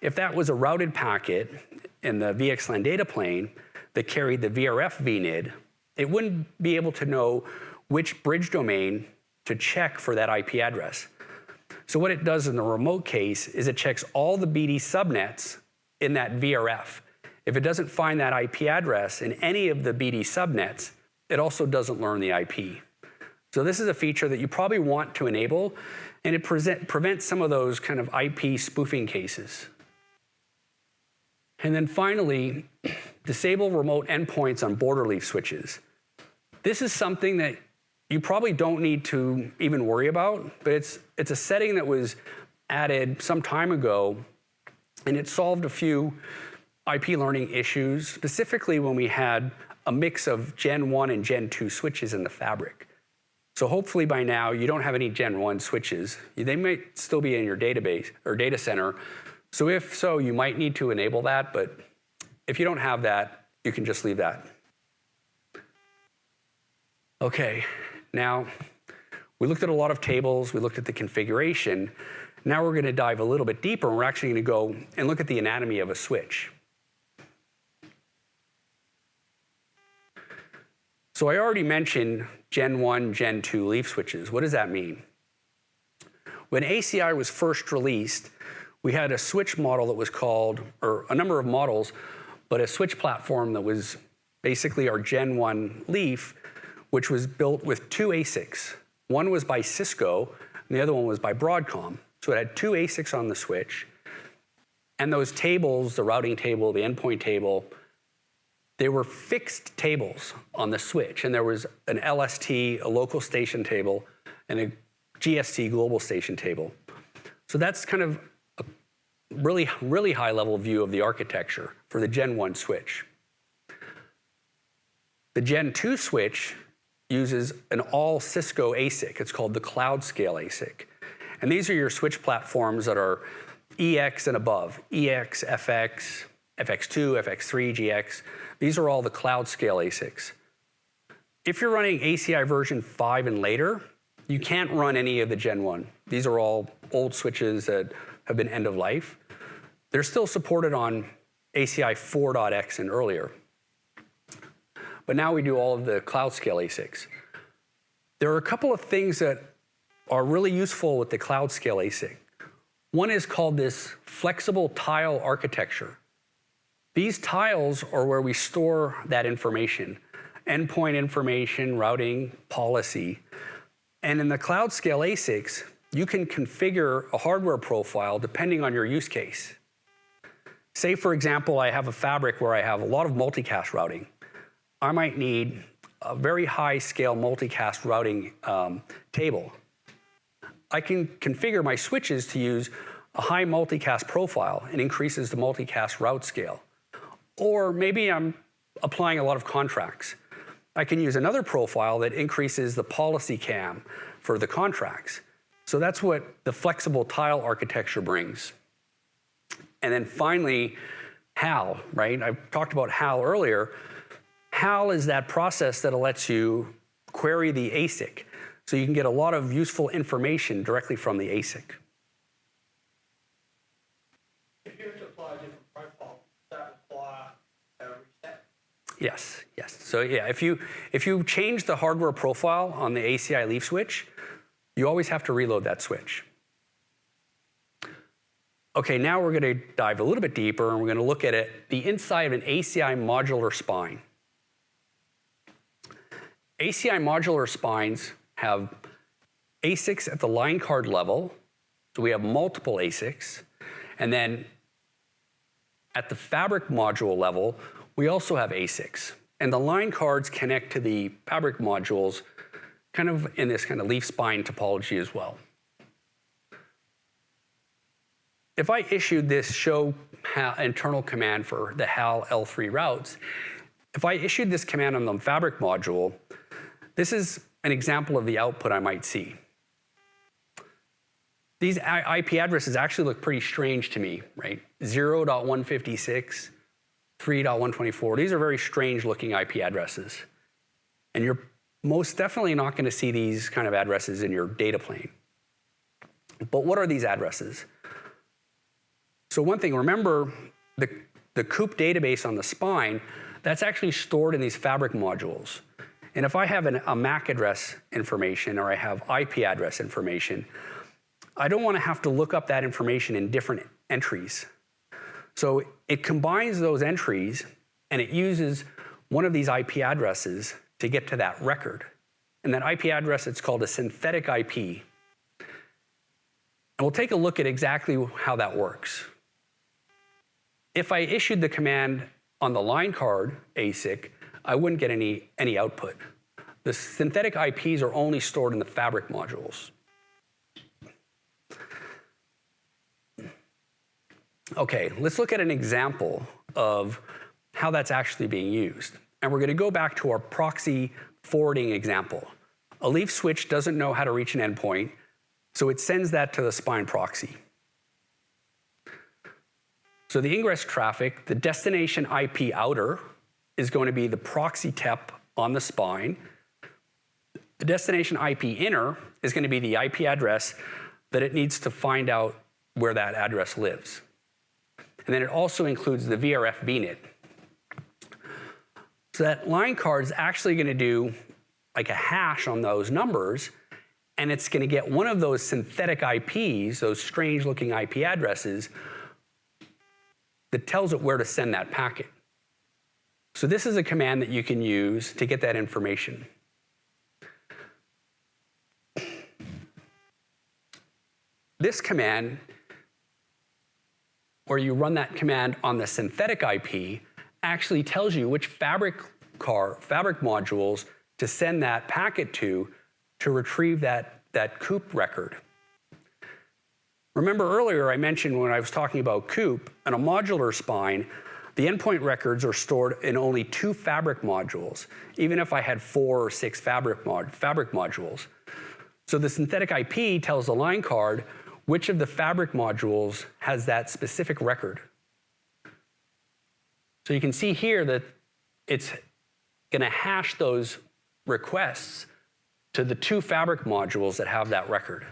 if that was a routed packet in the VXLAN data plane that carried the VRF VNID, it wouldn't be able to know which bridge domain to check for that IP address. So what it does in the remote case is it checks all the BD subnets in that VRF. If it doesn't find that IP address in any of the BD subnets, it also doesn't learn the IP. So this is a feature that you probably want to enable, and it prevents some of those kind of IP spoofing cases. And then finally, disable remote endpoints on border leaf switches. This is something that you probably don't need to even worry about, but it's a setting that was added some time ago, and it solved a few IP learning issues, specifically when we had a mix of Gen 1 and Gen 2 switches in the fabric. So hopefully by now you don't have any Gen 1 switches. They might still be in your database or data center. So if so, you might need to enable that, but if you don't have that, you can just leave that. Okay, now we looked at a lot of tables, we looked at the configuration. Now we're going to dive a little bit deeper, and we're actually going to go and look at the anatomy of a switch. So I already mentioned Gen 1, Gen 2 leaf switches. What does that mean? When ACI was first released, we had a switch model that was called, or a number of models, but a switch platform that was basically our Gen 1 leaf, which was built with two ASICs. One was by Cisco, and the other one was by Broadcom. So it had two ASICs on the switch. And those tables, the routing table, the endpoint table, they were fixed tables on the switch. And there was an LST, a local station table, and a GST, global station table. So that's kind of a really, really high level view of the architecture for the Gen 1 switch. The Gen 2 switch uses an all Cisco ASIC. It's called the Cloud Scale ASIC. And these are your switch platforms that are EX and above, EX, FX, FX2, FX3, GX. These are all the Cloud Scale ASICs. If you're running ACI version 5 and later, you can't run any of the Gen 1. These are all old switches that have been end of life. They're still supported on ACI 4.x and earlier. But now we do all of the Cloud Scale ASICs. There are a couple of things that are really useful with the Cloud Scale ASIC. One is called this flexible tile architecture. These tiles are where we store that information, endpoint information, routing, policy. And in the Cloud Scale ASICs, you can configure a hardware profile depending on your use case. Say, for example, I have a fabric where I have a lot of multicast routing. I might need a very high scale multicast routing table. I can configure my switches to use a high multicast profile and increases the multicast route scale. Or maybe I'm applying a lot of contracts. I can use another profile that increases the policy cam for the contracts. So that's what the flexible tile architecture brings. And then finally, HAL, right? I talked about HAL earlier. HAL is that process that lets you query the ASIC. So you can get a lot of useful information directly from the ASIC. If you were to apply a different profile, does that require a reset? Yes, yes. So yeah, if you change the hardware profile on the ACI leaf switch, you always have to reload that switch. Okay, now we're going to dive a little bit deeper, and we're going to look at the inside of an ACI modular spine. ACI modular spines have ASICs at the line card level, so we have multiple ASICs, and then at the fabric module level, we also have ASICs. And the line cards connect to the fabric modules kind of in this kind of leaf spine topology as well. If I issued this show internal command for the HAL L3 routes, if I issued this command on the fabric module, this is an example of the output I might see. These IP addresses actually look pretty strange to me, right? 0.156, 3.124. These are very strange looking IP addresses. And you're most definitely not going to see these kind of addresses in your data plane. But what are these addresses? So one thing, remember the COOP database on the spine, that's actually stored in these fabric modules. And if I have a MAC address information or I have IP address information, I don't want to have to look up that information in different entries. So it combines those entries and it uses one of these IP addresses to get to that record. And that IP address, it's called a synthetic IP. And we'll take a look at exactly how that works. If I issued the command on the line card ASIC, I wouldn't get any output. The synthetic IPs are only stored in the fabric modules. Okay, let's look at an example of how that's actually being used. And we're going to go back to our proxy forwarding example. A leaf switch doesn't know how to reach an endpoint, so it sends that to the spine proxy. So the ingress traffic, the destination IP outer is going to be the proxy TEP on the spine. The destination IP inner is going to be the IP address that it needs to find out where that address lives. And then it also includes the VRF VNet. So that line card is actually going to do like a hash on those numbers, and it's going to get one of those synthetic IPs, those strange looking IP addresses, that tells it where to send that packet. So this is a command that you can use to get that information. This command, where you run that command on the synthetic IP, actually tells you which fabric modules to send that packet to retrieve that COOP record. Remember earlier I mentioned when I was talking about COOP, on a modular spine, the endpoint records are stored in only 2 fabric modules, even if I had 4 or 6 fabric modules. So the synthetic IP tells the line card which of the fabric modules has that specific record. So you can see here that it's going to hash those requests to the 2 fabric modules that have that record.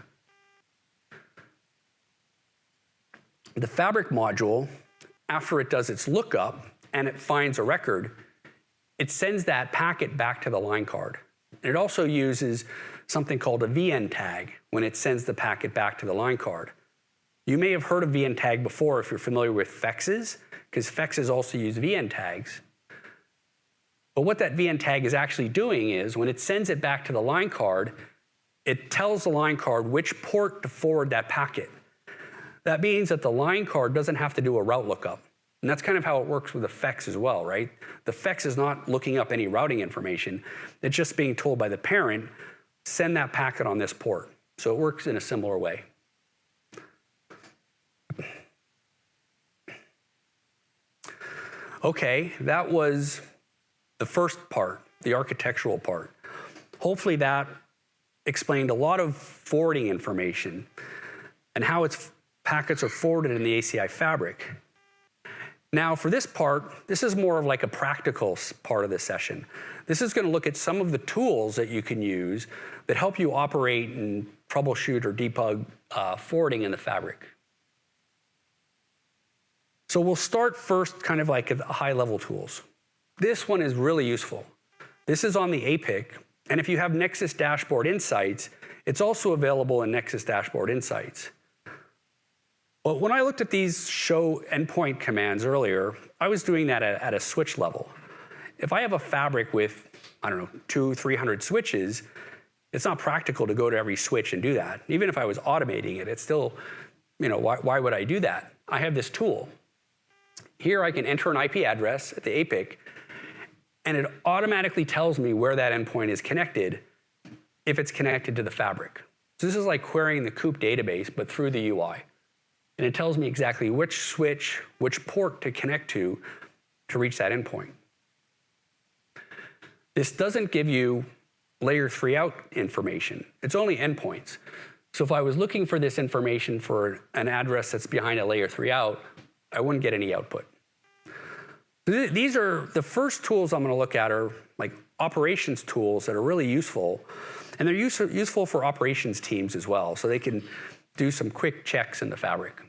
The fabric module, after it does its lookup and it finds a record, it sends that packet back to the line card. And it also uses something called a VN tag when it sends the packet back to the line card. You may have heard of VN tag before if you're familiar with FEXs, because FEXs also use VN tags. But what that VN tag is actually doing is when it sends it back to the line card, it tells the line card which port to forward that packet. That means that the line card doesn't have to do a route lookup. And that's kind of how it works with the FEX as well, right? The FEX is not looking up any routing information. It's just being told by the parent, send that packet on this port. So it works in a similar way. Okay, that was the first part, the architectural part. Hopefully that explained a lot of forwarding information and how its packets are forwarded in the ACI fabric. Now for this part, this is more of like a practical part of the session. This is going to look at some of the tools that you can use that help you operate and troubleshoot or debug forwarding in the fabric. So we'll start first kind of like at the high-level tools. This one is really useful. This is on the APIC, and if you have Nexus Dashboard Insights, it's also available in Nexus Dashboard Insights. But when I looked at these show endpoint commands earlier, I was doing that at a switch level. If I have a fabric with, I don't know, 200-300 switches, it's not practical to go to every switch and do that. Even if I was automating it, it's still, why would I do that? I have this tool. Here I can enter an IP address at the APIC, and it automatically tells me where that endpoint is connected if it's connected to the fabric. So this is like querying the COOP database, but through the UI. And it tells me exactly which switch, which port to connect to reach that endpoint. This doesn't give you layer 3 out information. It's only endpoints. So if I was looking for this information for an address that's behind a layer 3 out, I wouldn't get any output. These are the first tools I'm going to look at are like operations tools that are really useful. And they're useful for operations teams as well, so they can do some quick checks in the fabric.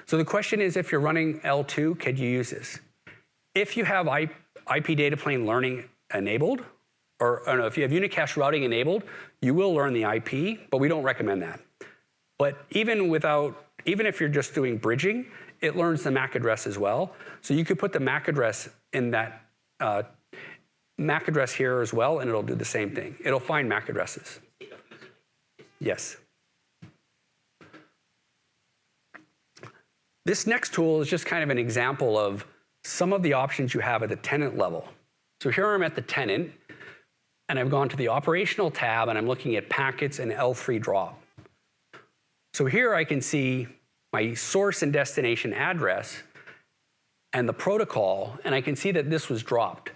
So the question is, if you're running L2, could you use this? If you have IP data plane learning enabled, or no, if you have unicast routing enabled, you will learn the IP, but we don't recommend that. But even if you're just doing bridging, it learns the MAC address as well. So you could put the MAC address in that MAC address here as well, and it'll do the same thing. It'll find MAC addresses. Yes. This next tool is just kind of an example of some of the options you have at the tenant level. So here I'm at the tenant, and I've gone to the operational tab, and I'm looking at packets and L3 drop. So here I can see my source and destination address, and the protocol, and I can see that this was dropped.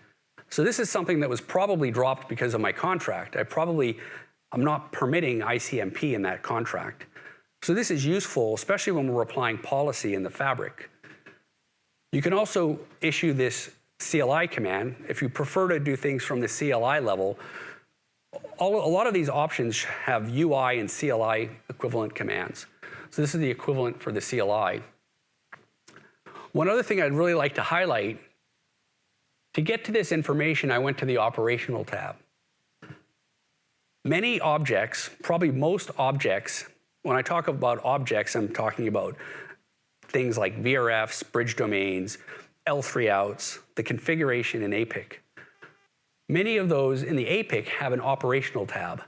So this is something that was probably dropped because of my contract. I'm not permitting ICMP in that contract. So this is useful, especially when we're applying policy in the fabric. You can also issue this CLI command. If you prefer to do things from the CLI level, a lot of these options have UI and CLI equivalent commands. So this is the equivalent for the CLI. One other thing I'd really like to highlight, to get to this information, I went to the operational tab. Many objects, probably most objects, when I talk about objects, I'm talking about things like VRFs, bridge domains, L3 outs, the configuration in APIC. Many of those in the APIC have an operational tab.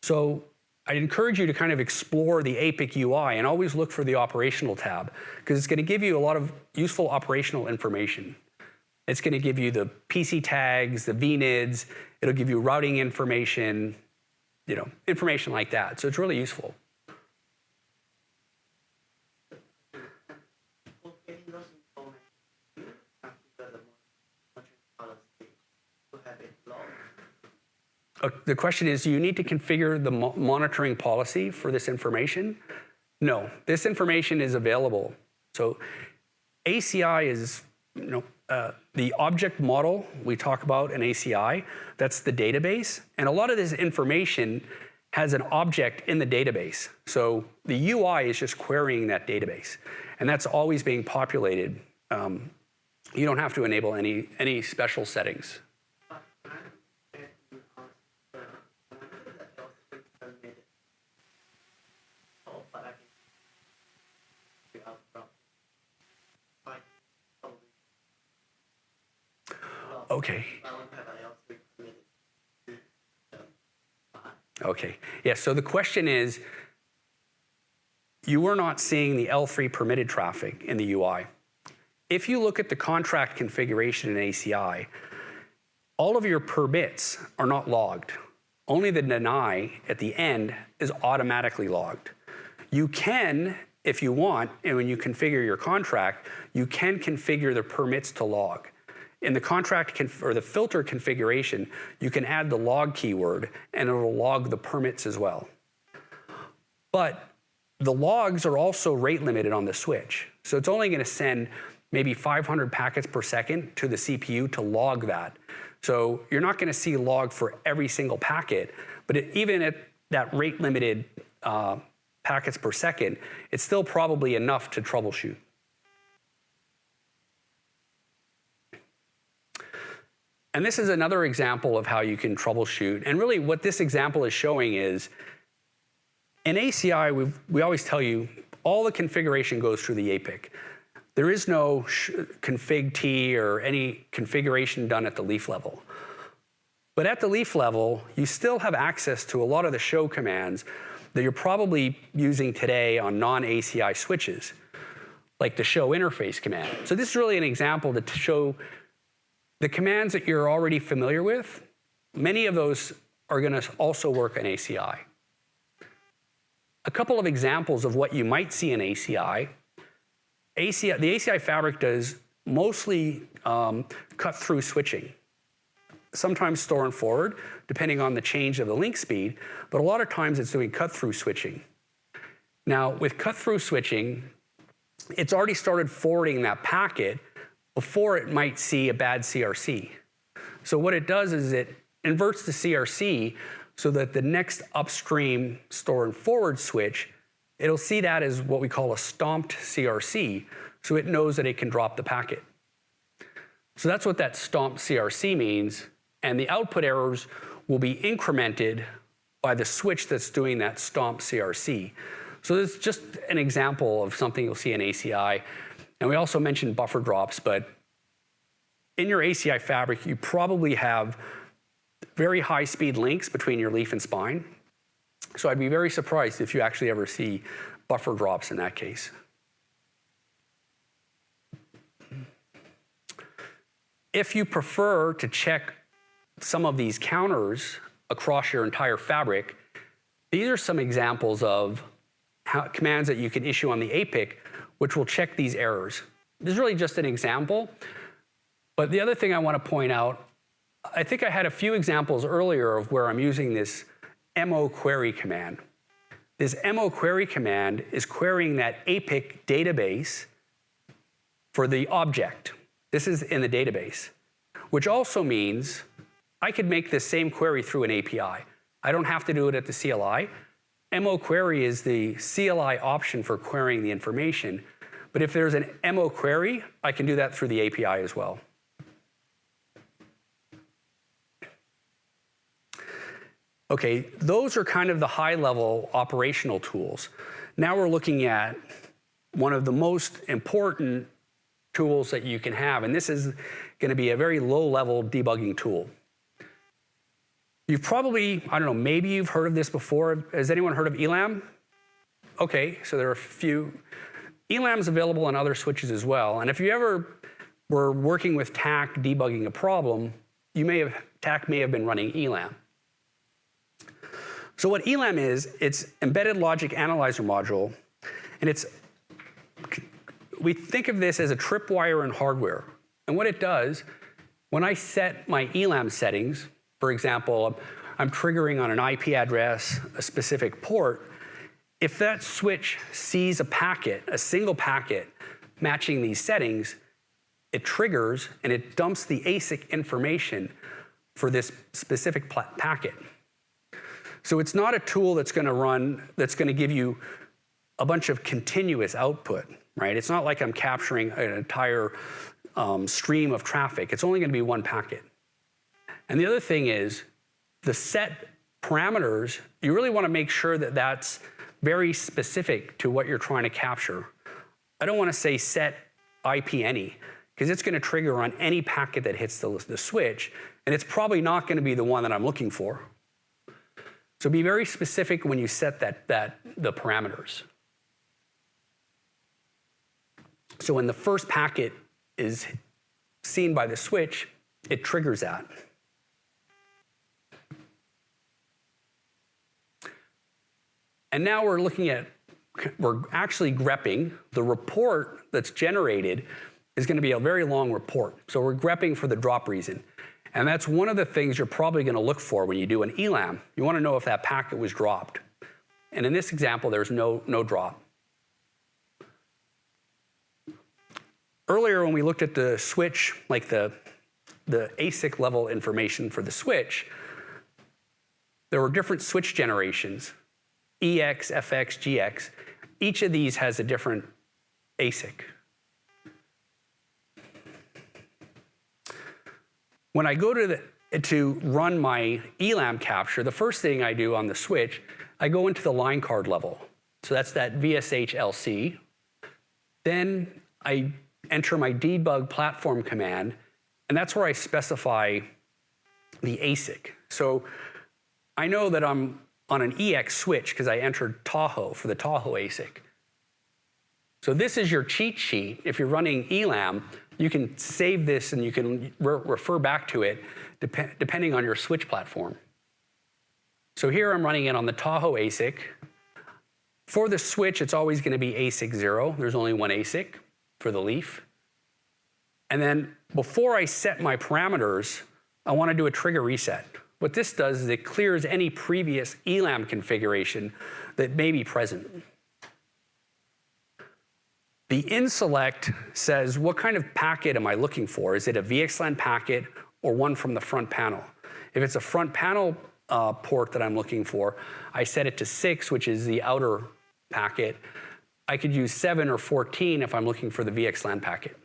So I'd encourage you to kind of explore the APIC UI and always look for the operational tab, because it's going to give you a lot of useful operational information. It's going to give you the PC tags, the VNIDs, it'll give you routing information, information like that. So it's really useful. The question is, do you need to configure the monitoring policy for this information? No, this information is available. So ACI is, the object model we talk about in ACI, that's the database. And a lot of this information has an object in the database. So the UI is just querying that database. And that's always being populated. You don't have to enable any special settings. Okay. Okay. Yeah, so the question is, you were not seeing the L3 permitted traffic in the UI. If you look at the contract configuration in ACI, all of your permits are not logged. Only the deny at the end is automatically logged. You can, if you want, and when you configure your contract, you can configure the permits to log. In the contract or the filter configuration, you can add the log keyword and it'll log the permits as well. But the logs are also rate limited on the switch. So it's only going to send maybe 500 packets per second to the CPU to log that. So you're not going to see log for every single packet, but even at that rate limited packets per second, it's still probably enough to troubleshoot. And this is another example of how you can troubleshoot. And really what this example is showing is, in ACI, we always tell you, all the configuration goes through the APIC. There is no config T or any configuration done at the leaf level. But at the leaf level, you still have access to a lot of the show commands that you're probably using today on non-ACI switches, like the show interface command. So this is really an example to show the commands that you're already familiar with. Many of those are going to also work in ACI. A couple of examples of what you might see in ACI. The ACI fabric does mostly cut-through switching. Sometimes store and forward, depending on the change of the link speed, but a lot of times it's doing cut-through switching. Now, with cut-through switching, it's already started forwarding that packet before it might see a bad CRC. So what it does is it inverts the CRC so that the next upstream store and forward switch, it'll see that as what we call a stomped CRC, so it knows that it can drop the packet. So that's what that stomped CRC means, and the output errors will be incremented by the switch that's doing that stomped CRC. So this is just an example of something you'll see in ACI. And we also mentioned buffer drops, but in your ACI fabric, you probably have very high speed links between your leaf and spine. So I'd be very surprised if you actually ever see buffer drops in that case. If you prefer to check some of these counters across your entire fabric, these are some examples of commands that you can issue on the APIC, which will check these errors. this is really just an example. But the other thing I want to point out, I think I had a few examples earlier of where I'm using this mo query command. This mo query command is querying that APIC database for the object. This is in the database, which also means I could make this same query through an API. I don't have to do it at the CLI. mo query is the CLI option for querying the information. But if there's an mo query, I can do that through the API as well. Okay, those are kind of the high-level operational tools. Now we're looking at one of the most important tools that you can have, and this is going to be a very low-level debugging tool. You've probably, I don't know, maybe you've heard of this before. Has anyone heard of ELAM? Okay, so there are a few. ELAM is available on other switches as well, and if you ever were working with TAC debugging a problem, TAC may have been running ELAM. So what ELAM is, it's Embedded Logic Analyzer Module, and we think of this as a tripwire in hardware. And what it does, when I set my ELAM settings, for example, I'm triggering on an IP address, a specific port, if that switch sees a packet, a single packet matching these settings, it triggers and it dumps the ASIC information for this specific packet. So it's not a tool that's going to give you a bunch of continuous output, right? It's not like I'm capturing an entire stream of traffic. It's only going to be one packet. And the other thing is, the set parameters, you really want to make sure that that's very specific to what you're trying to capture. I don't want to say set IP any, because it's going to trigger on any packet that hits the switch, and it's probably not going to be the one that I'm looking for. So be very specific when you set the parameters. So when the first packet is seen by the switch, it triggers that. And now we're actually grepping. The report that's generated is going to be a very long report. So we're grepping for the drop reason. And that's one of the things you're probably going to look for when you do an ELAM. You want to know if that packet was dropped. And in this example, there's no drop. Earlier, when we looked at the switch, like the ASIC level information for the switch, there were different switch generations, EX, FX, GX. Each of these has a different ASIC. When I go to run my ELAM capture, the first thing I do on the switch, I go into the line card level. So that's that VSH LC. Then I enter my debug platform command, and that's where I specify the ASIC. So I know that I'm on an EX switch because I entered Tahoe for the Tahoe ASIC. So this is your cheat sheet. If you're running ELAM, you can save this and you can refer back to it depending on your switch platform. So here I'm running it on the Tahoe ASIC. For the switch, it's always going to be ASIC 0. There's only one ASIC for the leaf. And then before I set my parameters, I want to do a trigger reset. What this does is it clears any previous ELAM configuration that may be present. The in-select says, what kind of packet am I looking for? Is it a VXLAN packet or one from the front panel? If it's a front panel port that I'm looking for, I set it to 6, which is the outer packet. I could use 7 or 14 if I'm looking for the VXLAN packet.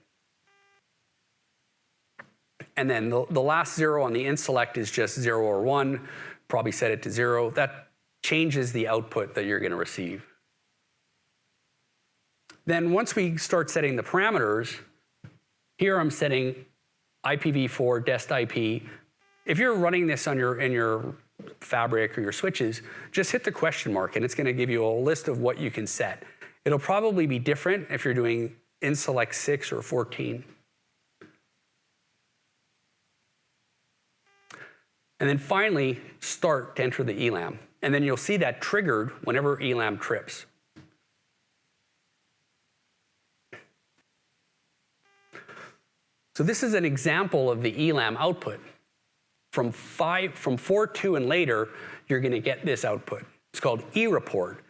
And then the last 0 on the in-select is just 0 or 1. Probably set it to 0. That changes the output that you're going to receive. Then once we start setting the parameters, here I'm setting IPv4, dest IP. If you're running this in your fabric or your switches, just hit the question mark and it's going to give you a list of what you can set. It'll probably be different if you're doing in select 6 or 14. And then finally, start to enter the ELAM. And then you'll see that triggered whenever ELAM trips. So this is an example of the ELAM output. From 4.2 and later, you're going to get this output. It's called e-report.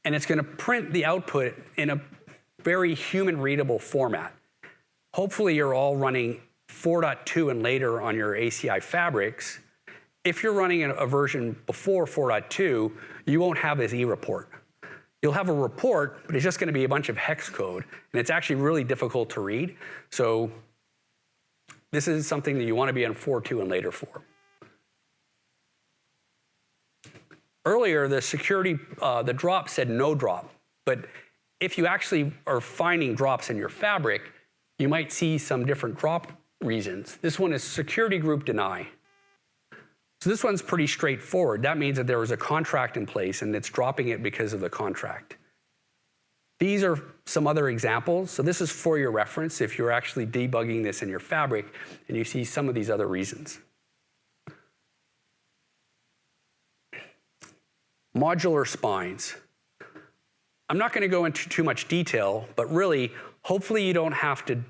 And it's going to print the output in a very human-readable format. Hopefully, you're all running 4.2 and later on your ACI fabrics. If you're running a version before 4.2, you won't have this e-report. You'll have a report, but it's just going to be a bunch of hex code, and it's actually really difficult to read. So this is something that you want to be on 4.2 and later for. Earlier, the security, the drop said no drop, but if you actually are finding drops in your fabric, you might see some different drop reasons. This one is security group deny. So this one's pretty straightforward. That means that there was a contract in place and it's dropping it because of the contract. These are some other examples. So this is for your reference if you're actually debugging this in your fabric and you see some of these other reasons. Modular spines. I'm not going to go into too much detail, but really, hopefully you don't have to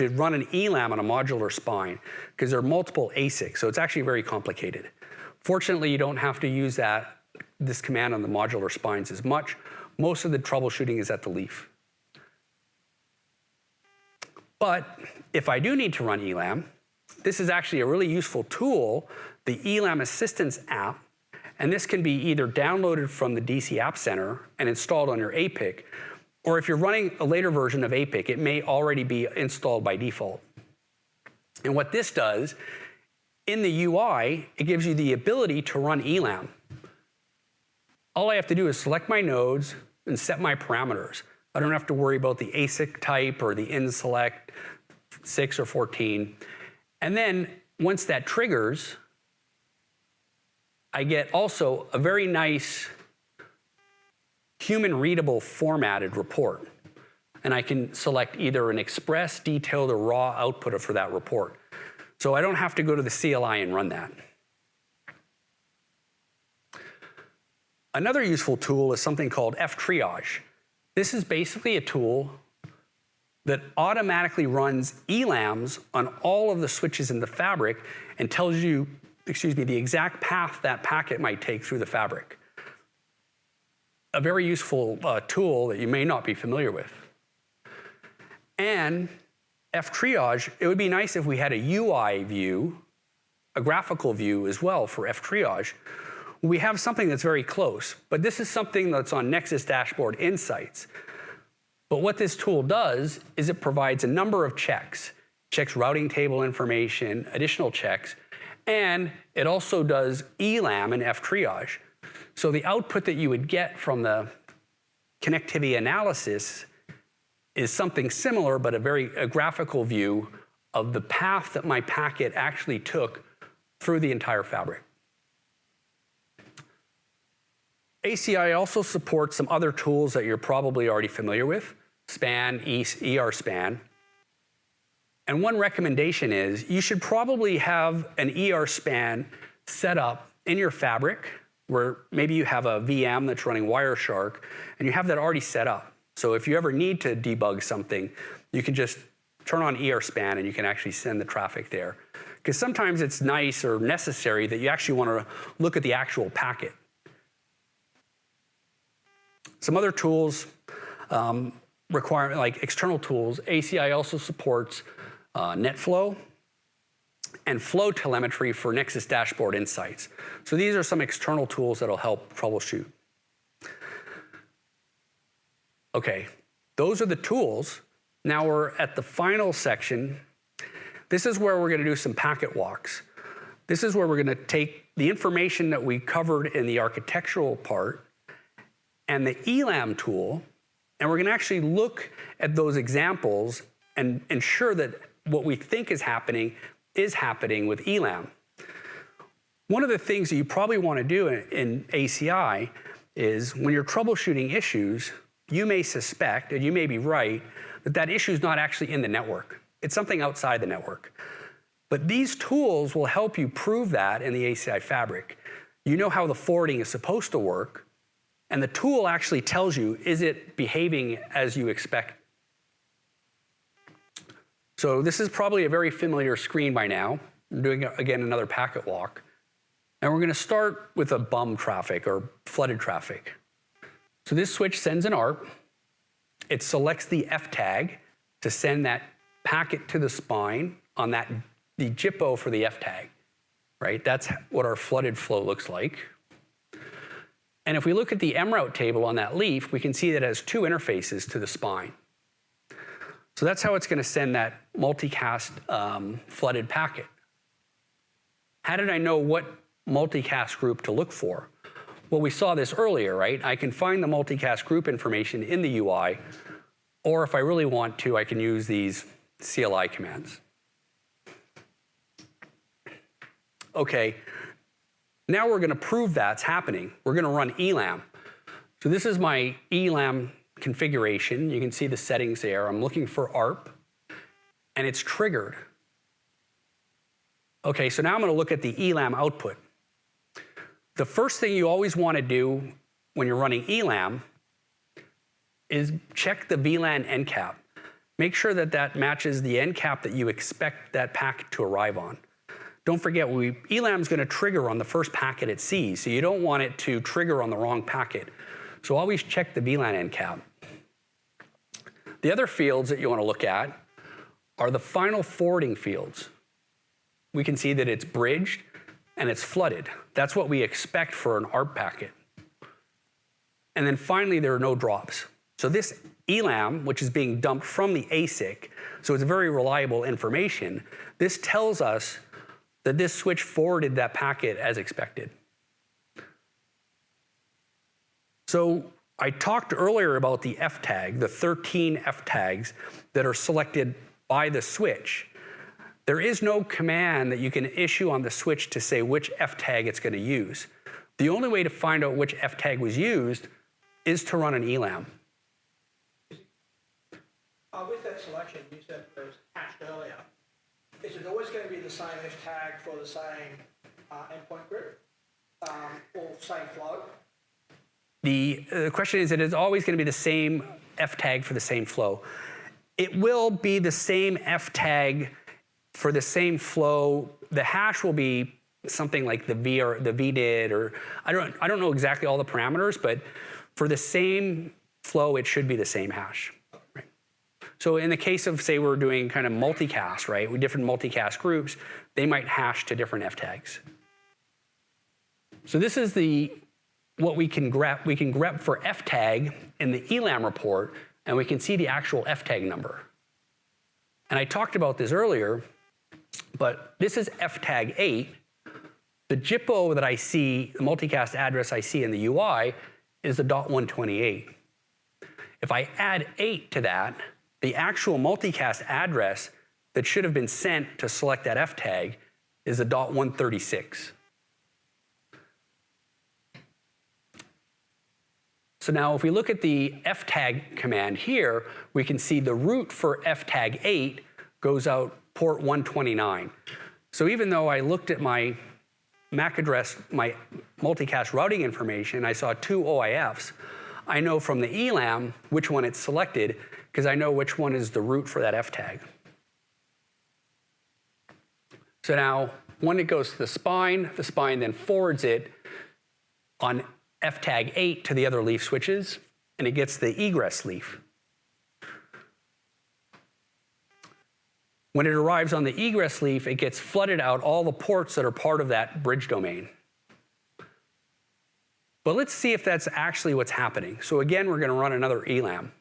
run an ELAM on a modular spine because there are multiple ASICs, so it's actually very complicated. Fortunately, you don't have to use this command on the modular spines as much. Most of the troubleshooting is at the leaf. But if I do need to run ELAM, this is actually a really useful tool, the ELAM Assistance app. And this can be either downloaded from the DC App Center and installed on your APIC, or if you're running a later version of APIC, it may already be installed by default. And what this does, in the UI, it gives you the ability to run ELAM. All I have to do is select my nodes and set my parameters. I don't have to worry about the ASIC type or the InSelect 6 or 14. And then once that triggers, I get also a very nice human-readable formatted report. And I can select either an express, detailed, or raw output for that report. So I don't have to go to the CLI and run that. Another useful tool is something called ftriage. This is basically a tool that automatically runs ELAMs on all of the switches in the fabric and tells you, the exact path that packet might take through the fabric. A very useful tool that you may not be familiar with. And ftriage, it would be nice if we had a UI view, a graphical view as well for ftriage. We have something that's very close, but this is something that's on Nexus Dashboard Insights. But what this tool does is it provides a number of checks. Checks routing table information, additional checks, and it also does ELAM and ftriage. So the output that you would get from the connectivity analysis is something similar, but a graphical view of the path that my packet actually took through the entire fabric. ACI also supports some other tools that you're probably already familiar with, SPAN, ER-SPAN. And one recommendation is you should probably have an ER-SPAN set up in your fabric where maybe you have a VM that's running Wireshark and you have that already set up. So if you ever need to debug something, you can just turn on ER-SPAN and you can actually send the traffic there. Because sometimes it's nice or necessary that you actually want to look at the actual packet. Some other tools require, like external tools, ACI also supports NetFlow and flow telemetry for Nexus Dashboard Insights. So these are some external tools that'll help troubleshoot. Okay, those are the tools. Now we're at the final section. This is where we're going to do some packet walks. This is where we're going to take the information that we covered in the architectural part and the ELAM tool, and we're going to actually look at those examples and ensure that what we think is happening with ELAM. One of the things that you probably want to do in ACI is when you're troubleshooting issues, you may suspect, and you may be right, that that issue is not actually in the network. It's something outside the network. But these tools will help you prove that in the ACI fabric. You know how the forwarding is supposed to work, and the tool actually tells you, is it behaving as you expect? So this is probably a very familiar screen by now. I'm doing, again, another packet walk. And we're going to start with a bum traffic or flooded traffic. So this switch sends an ARP. It selects the F tag to send that packet to the spine on the JIPO for the F tag, right? That's what our flooded flow looks like. And if we look at the MRoute table on that leaf, we can see that it has two interfaces to the spine. So that's how it's going to send that multicast flooded packet. How did I know what multicast group to look for? Well, we saw this earlier, right? I can find the multicast group information in the UI, or if I really want to, I can use these CLI commands. Okay, now we're going to prove that's happening. We're going to run ELAM. So this is my ELAM configuration. You can see the settings there. I'm looking for ARP, and it's triggered. Okay, so now I'm going to look at the ELAM output. The first thing you always want to do when you're running ELAM is check the VLAN endcap. Make sure that that matches the endcap that you expect that packet to arrive on. Don't forget, ELAM is going to trigger on the first packet it sees, so you don't want it to trigger on the wrong packet. So always check the VLAN endcap. The other fields that you want to look at are the final forwarding fields. We can see that it's bridged and it's flooded. That's what we expect for an ARP packet. And then finally, there are no drops. So this ELAM, which is being dumped from the ASIC, so it's very reliable information, this tells us that this switch forwarded that packet as expected. So I talked earlier about the F tag, the 13 F tags that are selected by the switch. There is no command that you can issue on the switch to say which F tag it's going to use. The only way to find out which F tag was used is to run an ELAM. With that selection, you said it was hashed earlier. Is it always going to be the same F tag for the same endpoint group or same flow? The question is, it is always going to be the same F tag for the same flow. It will be the same F tag for the same flow. The hash will be something like the VDID, or I don't know exactly all the parameters, but for the same flow, it should be the same hash. Right? So in the case of, say, we're doing kind of multicast, right, with different multicast groups, they might hash to different F tags. So this is what we can grep. We can grep for F tag in the ELAM report, and we can see the actual F tag number. And I talked about this earlier, but this is F tag 8. The JIPO that I see, the multicast address I see in the UI, is the .128. If I add 8 to that, the actual multicast address that should have been sent to select that F tag is the .136. So now if we look at the F tag command here, we can see the route for F tag 8 goes out port 129. So even though I looked at my MAC address, my multicast routing information, I saw 2 OIFs, I know from the ELAM which one it's selected because I know which one is the route for that F tag. So now when it goes to the spine then forwards it on F tag 8 to the other leaf switches, and it gets the egress leaf. When it arrives on the egress leaf, it gets flooded out all the ports that are part of that bridge domain. But let's see if that's actually what's happening. So again, we're going to run another ELAM.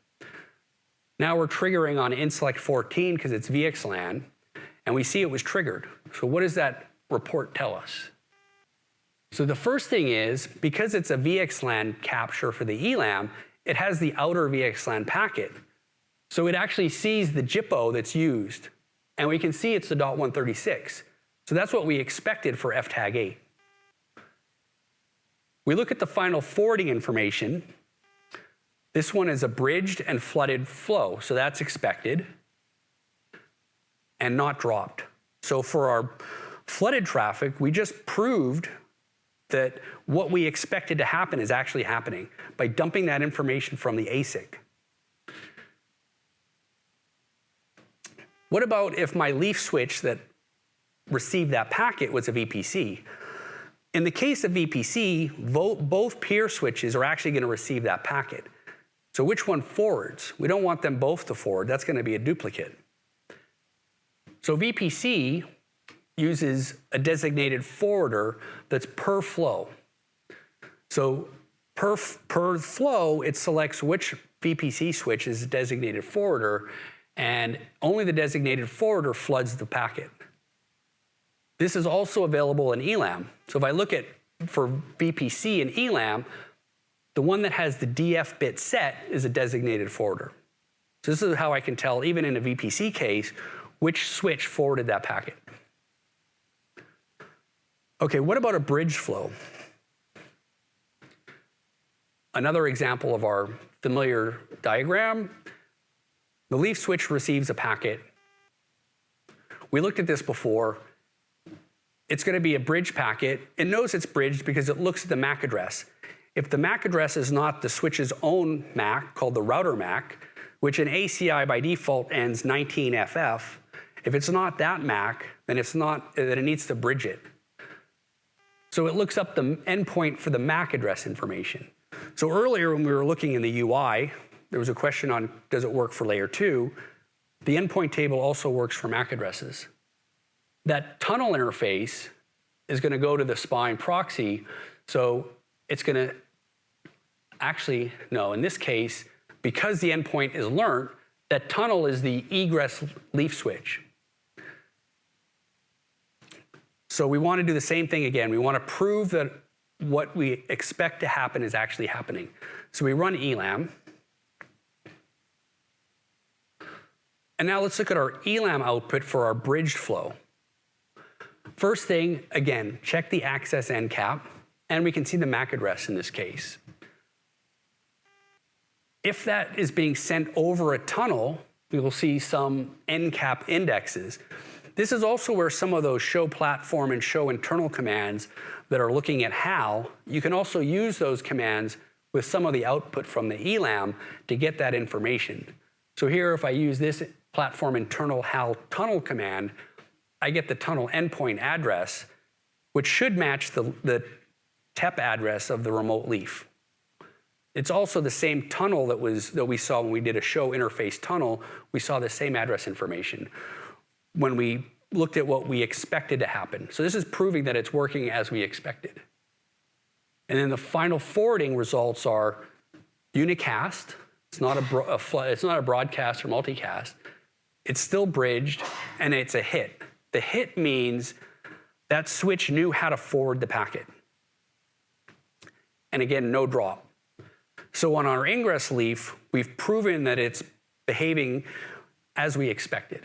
Now we're triggering on InSelect 14 because it's VXLAN, and we see it was triggered. So what does that report tell us? So the first thing is, because it's a VXLAN capture for the ELAM, it has the outer VXLAN packet. So it actually sees the JIPO that's used. And we can see it's the .136. So that's what we expected for F tag 8. We look at the final forwarding information. This one is a bridged and flooded flow. So that's expected and not dropped. So for our flooded traffic, we just proved that what we expected to happen is actually happening by dumping that information from the ASIC. What about if my leaf switch that received that packet was a VPC? In the case of VPC, both peer switches are actually going to receive that packet. So which one forwards? We don't want them both to forward. That's going to be a duplicate. So VPC uses a designated forwarder that's per flow. So per flow, it selects which VPC switch is a designated forwarder, and only the designated forwarder floods the packet. This is also available in ELAM. So if I look at, for VPC and ELAM, the one that has the DF bit set is a designated forwarder. So this is how I can tell, even in a VPC case, which switch forwarded that packet. Okay, what about a bridge flow? Another example of our familiar diagram. The leaf switch receives a packet. We looked at this before. It's going to be a bridge packet. It knows it's bridged because it looks at the MAC address. If the MAC address is not the switch's own MAC, called the router MAC, which in ACI by default ends 19FF, if it's not that MAC, then it needs to bridge it. So it looks up the endpoint for the MAC address information. So earlier when we were looking in the UI, there was a question on, does it work for layer 2? The endpoint table also works for MAC addresses. That tunnel interface is going to go to the spine proxy, so it's going to actually, no, in this case, because the endpoint is learned, that tunnel is the egress leaf switch. So we want to do the same thing again. We want to prove that what we expect to happen is actually happening. So we run ELAM. And now let's look at our ELAM output for our bridged flow. First thing, again, check the access end cap, and we can see the MAC address in this case. If that is being sent over a tunnel, we will see some end cap indexes. This is also where some of those show platform and show internal commands that are looking at HAL, you can also use those commands with some of the output from the ELAM to get that information. So here, if I use this platform internal HAL tunnel command, I get the tunnel endpoint address, which should match the TEP address of the remote leaf. It's also the same tunnel that we saw when we did a show interface tunnel. We saw the same address information when we looked at what we expected to happen. So this is proving that it's working as we expected. And then the final forwarding results are unicast. It's not a broadcast or multicast. It's still bridged, and it's a hit. The hit means that switch knew how to forward the packet. And again, no drop. So on our ingress leaf, we've proven that it's behaving as we expected.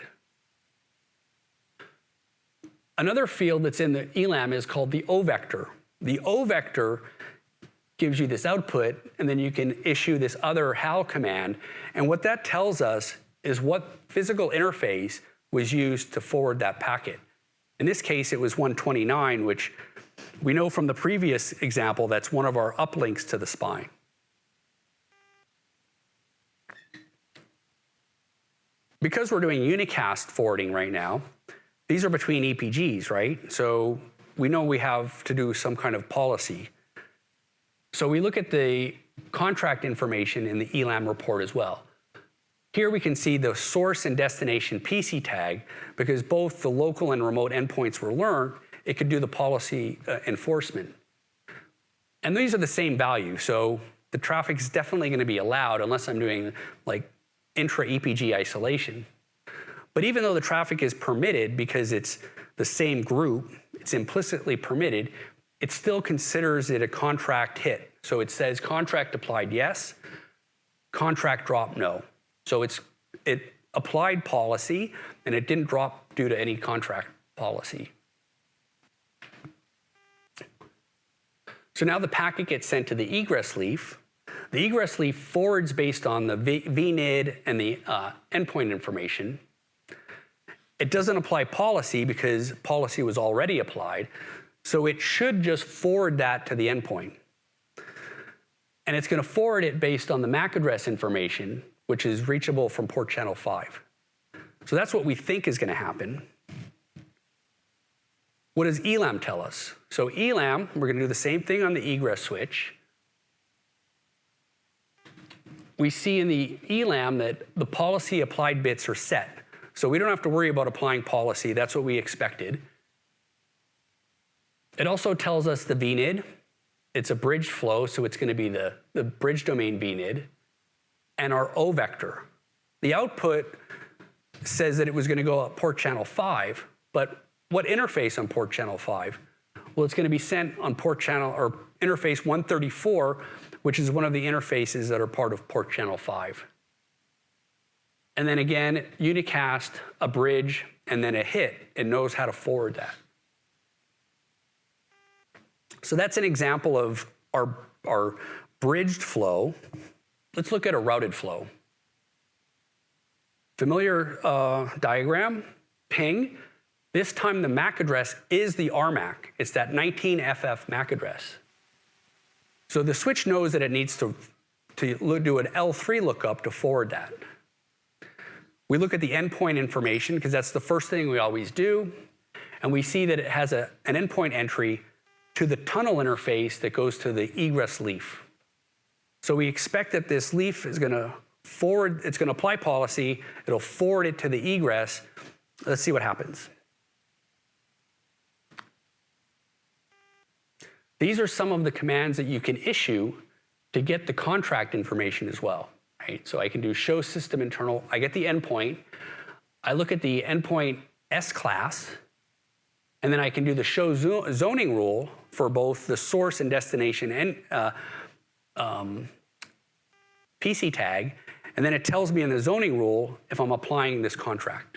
Another field that's in the ELAM is called the O vector. The O vector gives you this output, and then you can issue this other HAL command. And what that tells us is what physical interface was used to forward that packet. In this case, it was 129, which we know from the previous example, that's one of our uplinks to the spine. Because we're doing unicast forwarding right now, these are between EPGs, right? So we know we have to do some kind of policy. So we look at the contract information in the ELAM report as well. Here we can see the source and destination PC tag, because both the local and remote endpoints were learned, it could do the policy enforcement. And these are the same value, so the traffic is definitely going to be allowed unless I'm doing like intra-EPG isolation. But even though the traffic is permitted because it's the same group, it's implicitly permitted, it still considers it a contract hit. So it says contract applied yes, contract drop no. So it applied policy and it didn't drop due to any contract policy. So now the packet gets sent to the egress leaf. The egress leaf forwards based on the VNID and the endpoint information. It doesn't apply policy because policy was already applied, so it should just forward that to the endpoint. And it's going to forward it based on the MAC address information, which is reachable from port channel 5. So that's what we think is going to happen. What does ELAM tell us? So ELAM, we're going to do the same thing on the egress switch. We see in the ELAM that the policy applied bits are set. So we don't have to worry about applying policy. That's what we expected. It also tells us the VNID. It's a bridged flow, so it's going to be the bridge domain VNID. And our O vector. The output says that it was going to go at port channel 5, but what interface on port channel 5? Well, it's going to be sent on port channel or interface 134, which is one of the interfaces that are part of port channel 5. And then again, unicast, a bridge, and then a hit. It knows how to forward that. So that's an example of our bridged flow. Let's look at a routed flow. Familiar diagram, ping. This time the MAC address is the RMAC. It's that 19FF MAC address. So the switch knows that it needs to do an L3 lookup to forward that. We look at the endpoint information because that's the first thing we always do. And we see that it has an endpoint entry to the tunnel interface that goes to the egress leaf. So we expect that this leaf is going to forward, it's going to apply policy, it'll forward it to the egress. Let's see what happens. These are some of the commands that you can issue to get the contract information as well, right? So I can do show system internal, I get the endpoint, I look at the endpoint S class, and then I can do the show zoning rule for both the source and destination and PC tag, and then it tells me in the zoning rule if I'm applying this contract.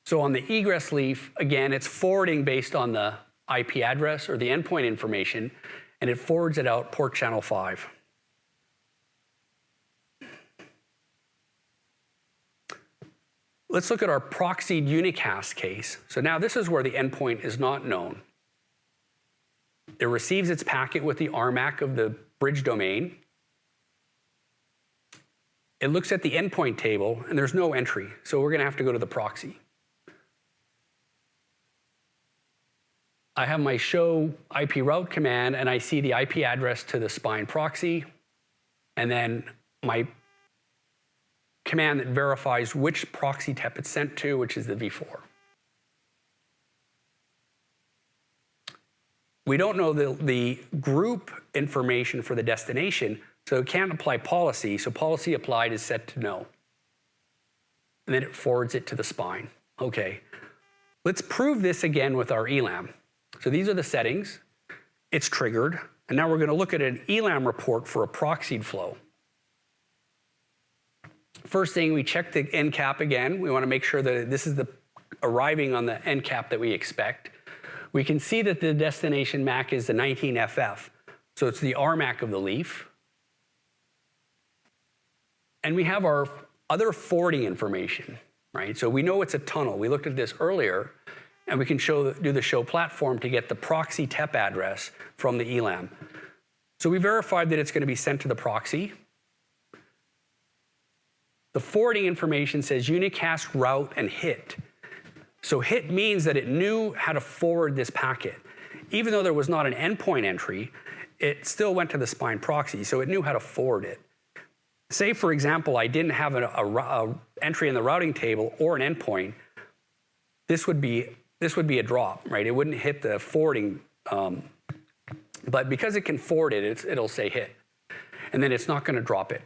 So on the egress leaf, again, it's forwarding based on the IP address or the endpoint information, and it forwards it out port channel 5. Let's look at our proxied unicast case. So now this is where the endpoint is not known. It receives its packet with the RMAC of the bridge domain. It looks at the endpoint table, and there's no entry, so we're going to have to go to the proxy. I have my show IP route command, and I see the IP address to the spine proxy, and then my command that verifies which proxy TEP it's sent to, which is the v4. We don't know the group information for the destination, so it can't apply policy, so policy applied is set to no. And then it forwards it to the spine. Okay, let's prove this again with our ELAM. So these are the settings, it's triggered, and now we're going to look at an ELAM report for a proxied flow. First thing, we check the end cap again. We want to make sure that this is arriving on the end cap that we expect. We can see that the destination MAC is the 19FF, so it's the RMAC of the leaf. And we have our other forwarding information, right? So we know it's a tunnel. We looked at this earlier, and we can do the show platform to get the proxy TEP address from the ELAM. So we verified that it's going to be sent to the proxy. The forwarding information says unicast, route, and hit. So hit means that it knew how to forward this packet. Even though there was not an endpoint entry, it still went to the spine proxy, so it knew how to forward it. Say, for example, I didn't have an entry in the routing table or an endpoint, this would be a drop, right? It wouldn't hit the forwarding, but because it can forward it, it'll say hit, and then it's not going to drop it.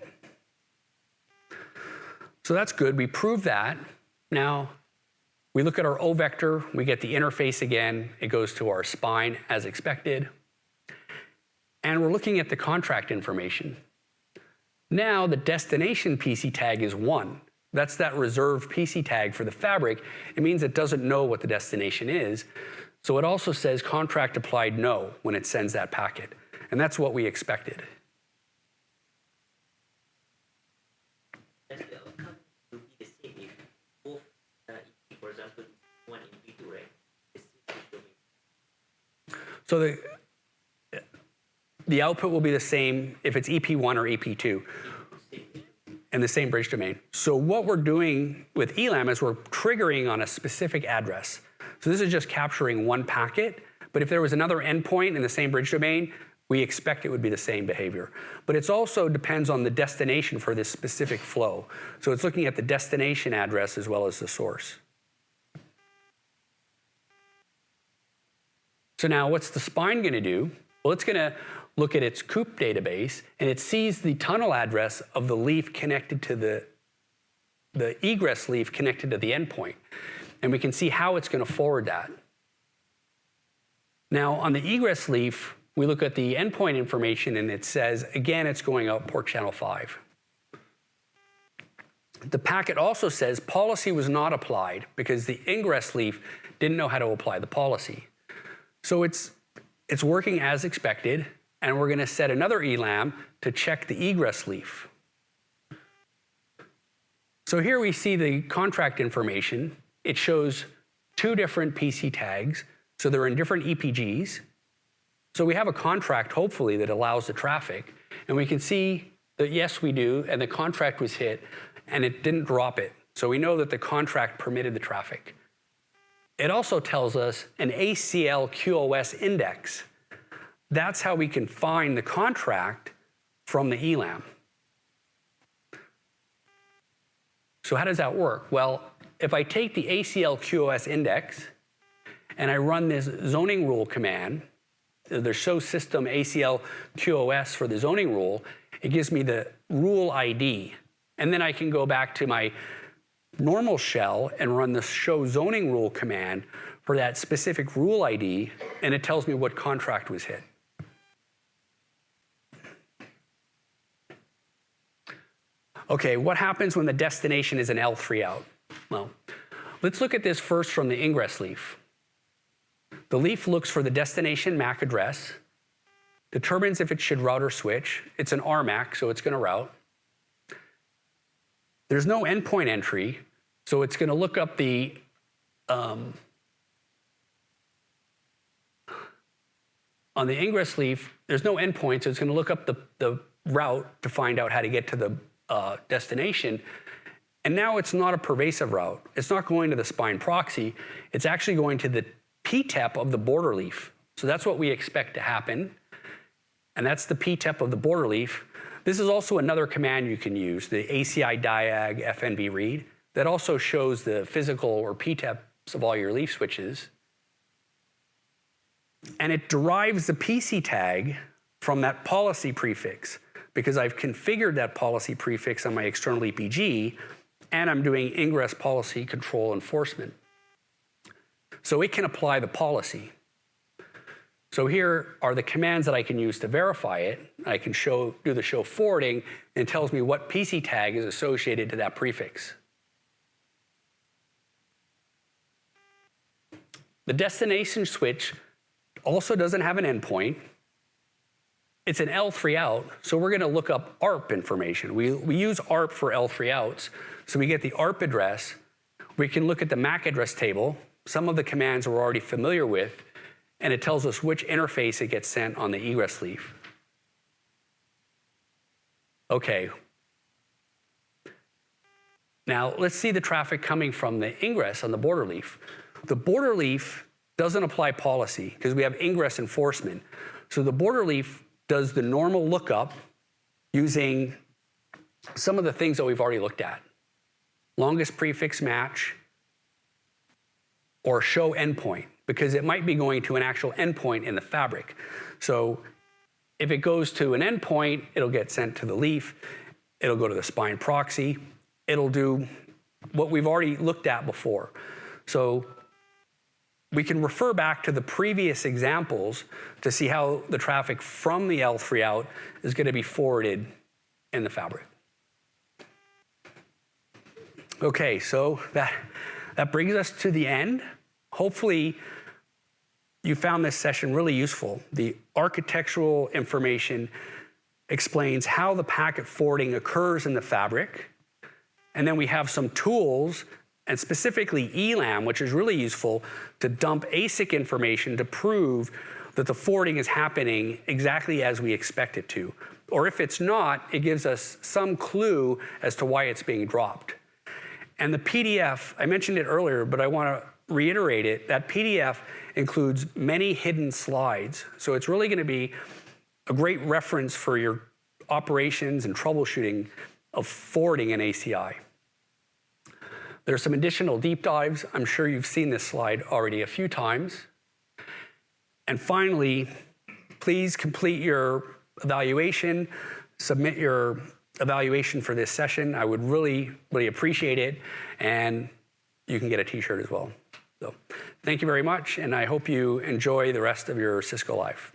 So that's good. We proved that. Now, we look at our O vector. We get the interface again. It goes to our spine as expected. And we're looking at the contract information. Now, the destination PC tag is 1. That's that reserved PC tag for the fabric. It means it doesn't know what the destination is. So it also says contract applied no when it sends that packet. And that's what we expected. So the output will be the same if it's EP1 or EP2. in the same bridge domain. So what we're doing with ELAM is we're triggering on a specific address. So this is just capturing one packet, but if there was another endpoint in the same bridge domain, we expect it would be the same behavior. But it also depends on the destination for this specific flow. So it's looking at the destination address as well as the source. So now what's the spine going to do? Well, it's going to look at its COOP database, and it sees the tunnel address of the leaf connected to the egress leaf connected to the endpoint. And we can see how it's going to forward that. Now, on the egress leaf, we look at the endpoint information, and it says, again, it's going out port channel 5. The packet also says policy was not applied because the ingress leaf didn't know how to apply the policy. So it's working as expected, and we're going to set another ELAM to check the egress leaf. So here we see the contract information. It shows 2 different PC tags, so they're in different EPGs. So we have a contract, hopefully, that allows the traffic, and we can see that yes, we do, and the contract was hit, and it didn't drop it. So we know that the contract permitted the traffic. It also tells us an ACL QoS index. That's how we can find the contract from the ELAM. So how does that work? Well, if I take the ACL QoS index and I run this zoning rule command, the show system ACL QoS for the zoning rule, it gives me the rule ID. And then I can go back to my normal shell and run the show zoning rule command for that specific rule ID, and it tells me what contract was hit. Okay, what happens when the destination is an L3 out? Well, let's look at this first from the ingress leaf. The leaf looks for the destination MAC address, determines if it should route or switch. It's an RMAC, so it's going to route. There's no endpoint entry, so it's going to look up the on the ingress leaf, there's no endpoint, so it's going to look up the route to find out how to get to the destination. And now it's not a pervasive route. It's not going to the spine proxy. It's actually going to the PTEP of the border leaf. So that's what we expect to happen. And that's the PTEP of the border leaf. This is also another command you can use, the ACI diag FNB read, that also shows the physical or PTEPs of all your leaf switches. And it derives the PC tag from that policy prefix because I've configured that policy prefix on my external EPG, and I'm doing ingress policy control enforcement. So it can apply the policy. So here are the commands that I can use to verify it. I can do the show forwarding, and it tells me what PC tag is associated to that prefix. The destination switch also doesn't have an endpoint. It's an L3 out, so we're going to look up ARP information. We use ARP for L3 outs, so we get the ARP address. We can look at the MAC address table. Some of the commands we're already familiar with, and it tells us which interface it gets sent on the egress leaf. Okay. Now, let's see the traffic coming from the ingress on the border leaf. The border leaf doesn't apply policy because we have ingress enforcement. So the border leaf does the normal lookup using some of the things that we've already looked at. Longest prefix match or show endpoint, because it might be going to an actual endpoint in the fabric. So if it goes to an endpoint, it'll get sent to the leaf. It'll go to the spine proxy. It'll do what we've already looked at before. So we can refer back to the previous examples to see how the traffic from the L3 out is going to be forwarded in the fabric. Okay, so that brings us to the end. Hopefully, you found this session really useful. The architectural information explains how the packet forwarding occurs in the fabric. And then we have some tools, and specifically ELAM, which is really useful to dump ASIC information to prove that the forwarding is happening exactly as we expect it to. or if it's not, it gives us some clue as to why it's being dropped. And the PDF, I mentioned it earlier, but I want to reiterate it, that PDF includes many hidden slides. So it's really going to be a great reference for your operations and troubleshooting of forwarding an ACI. There's some additional deep dives. I'm sure you've seen this slide already a few times. And finally, please complete your evaluation, submit your evaluation for this session. I would really, really appreciate it. And you can get a t-shirt as well. So thank you very much, and I hope you enjoy the rest of your Cisco Live.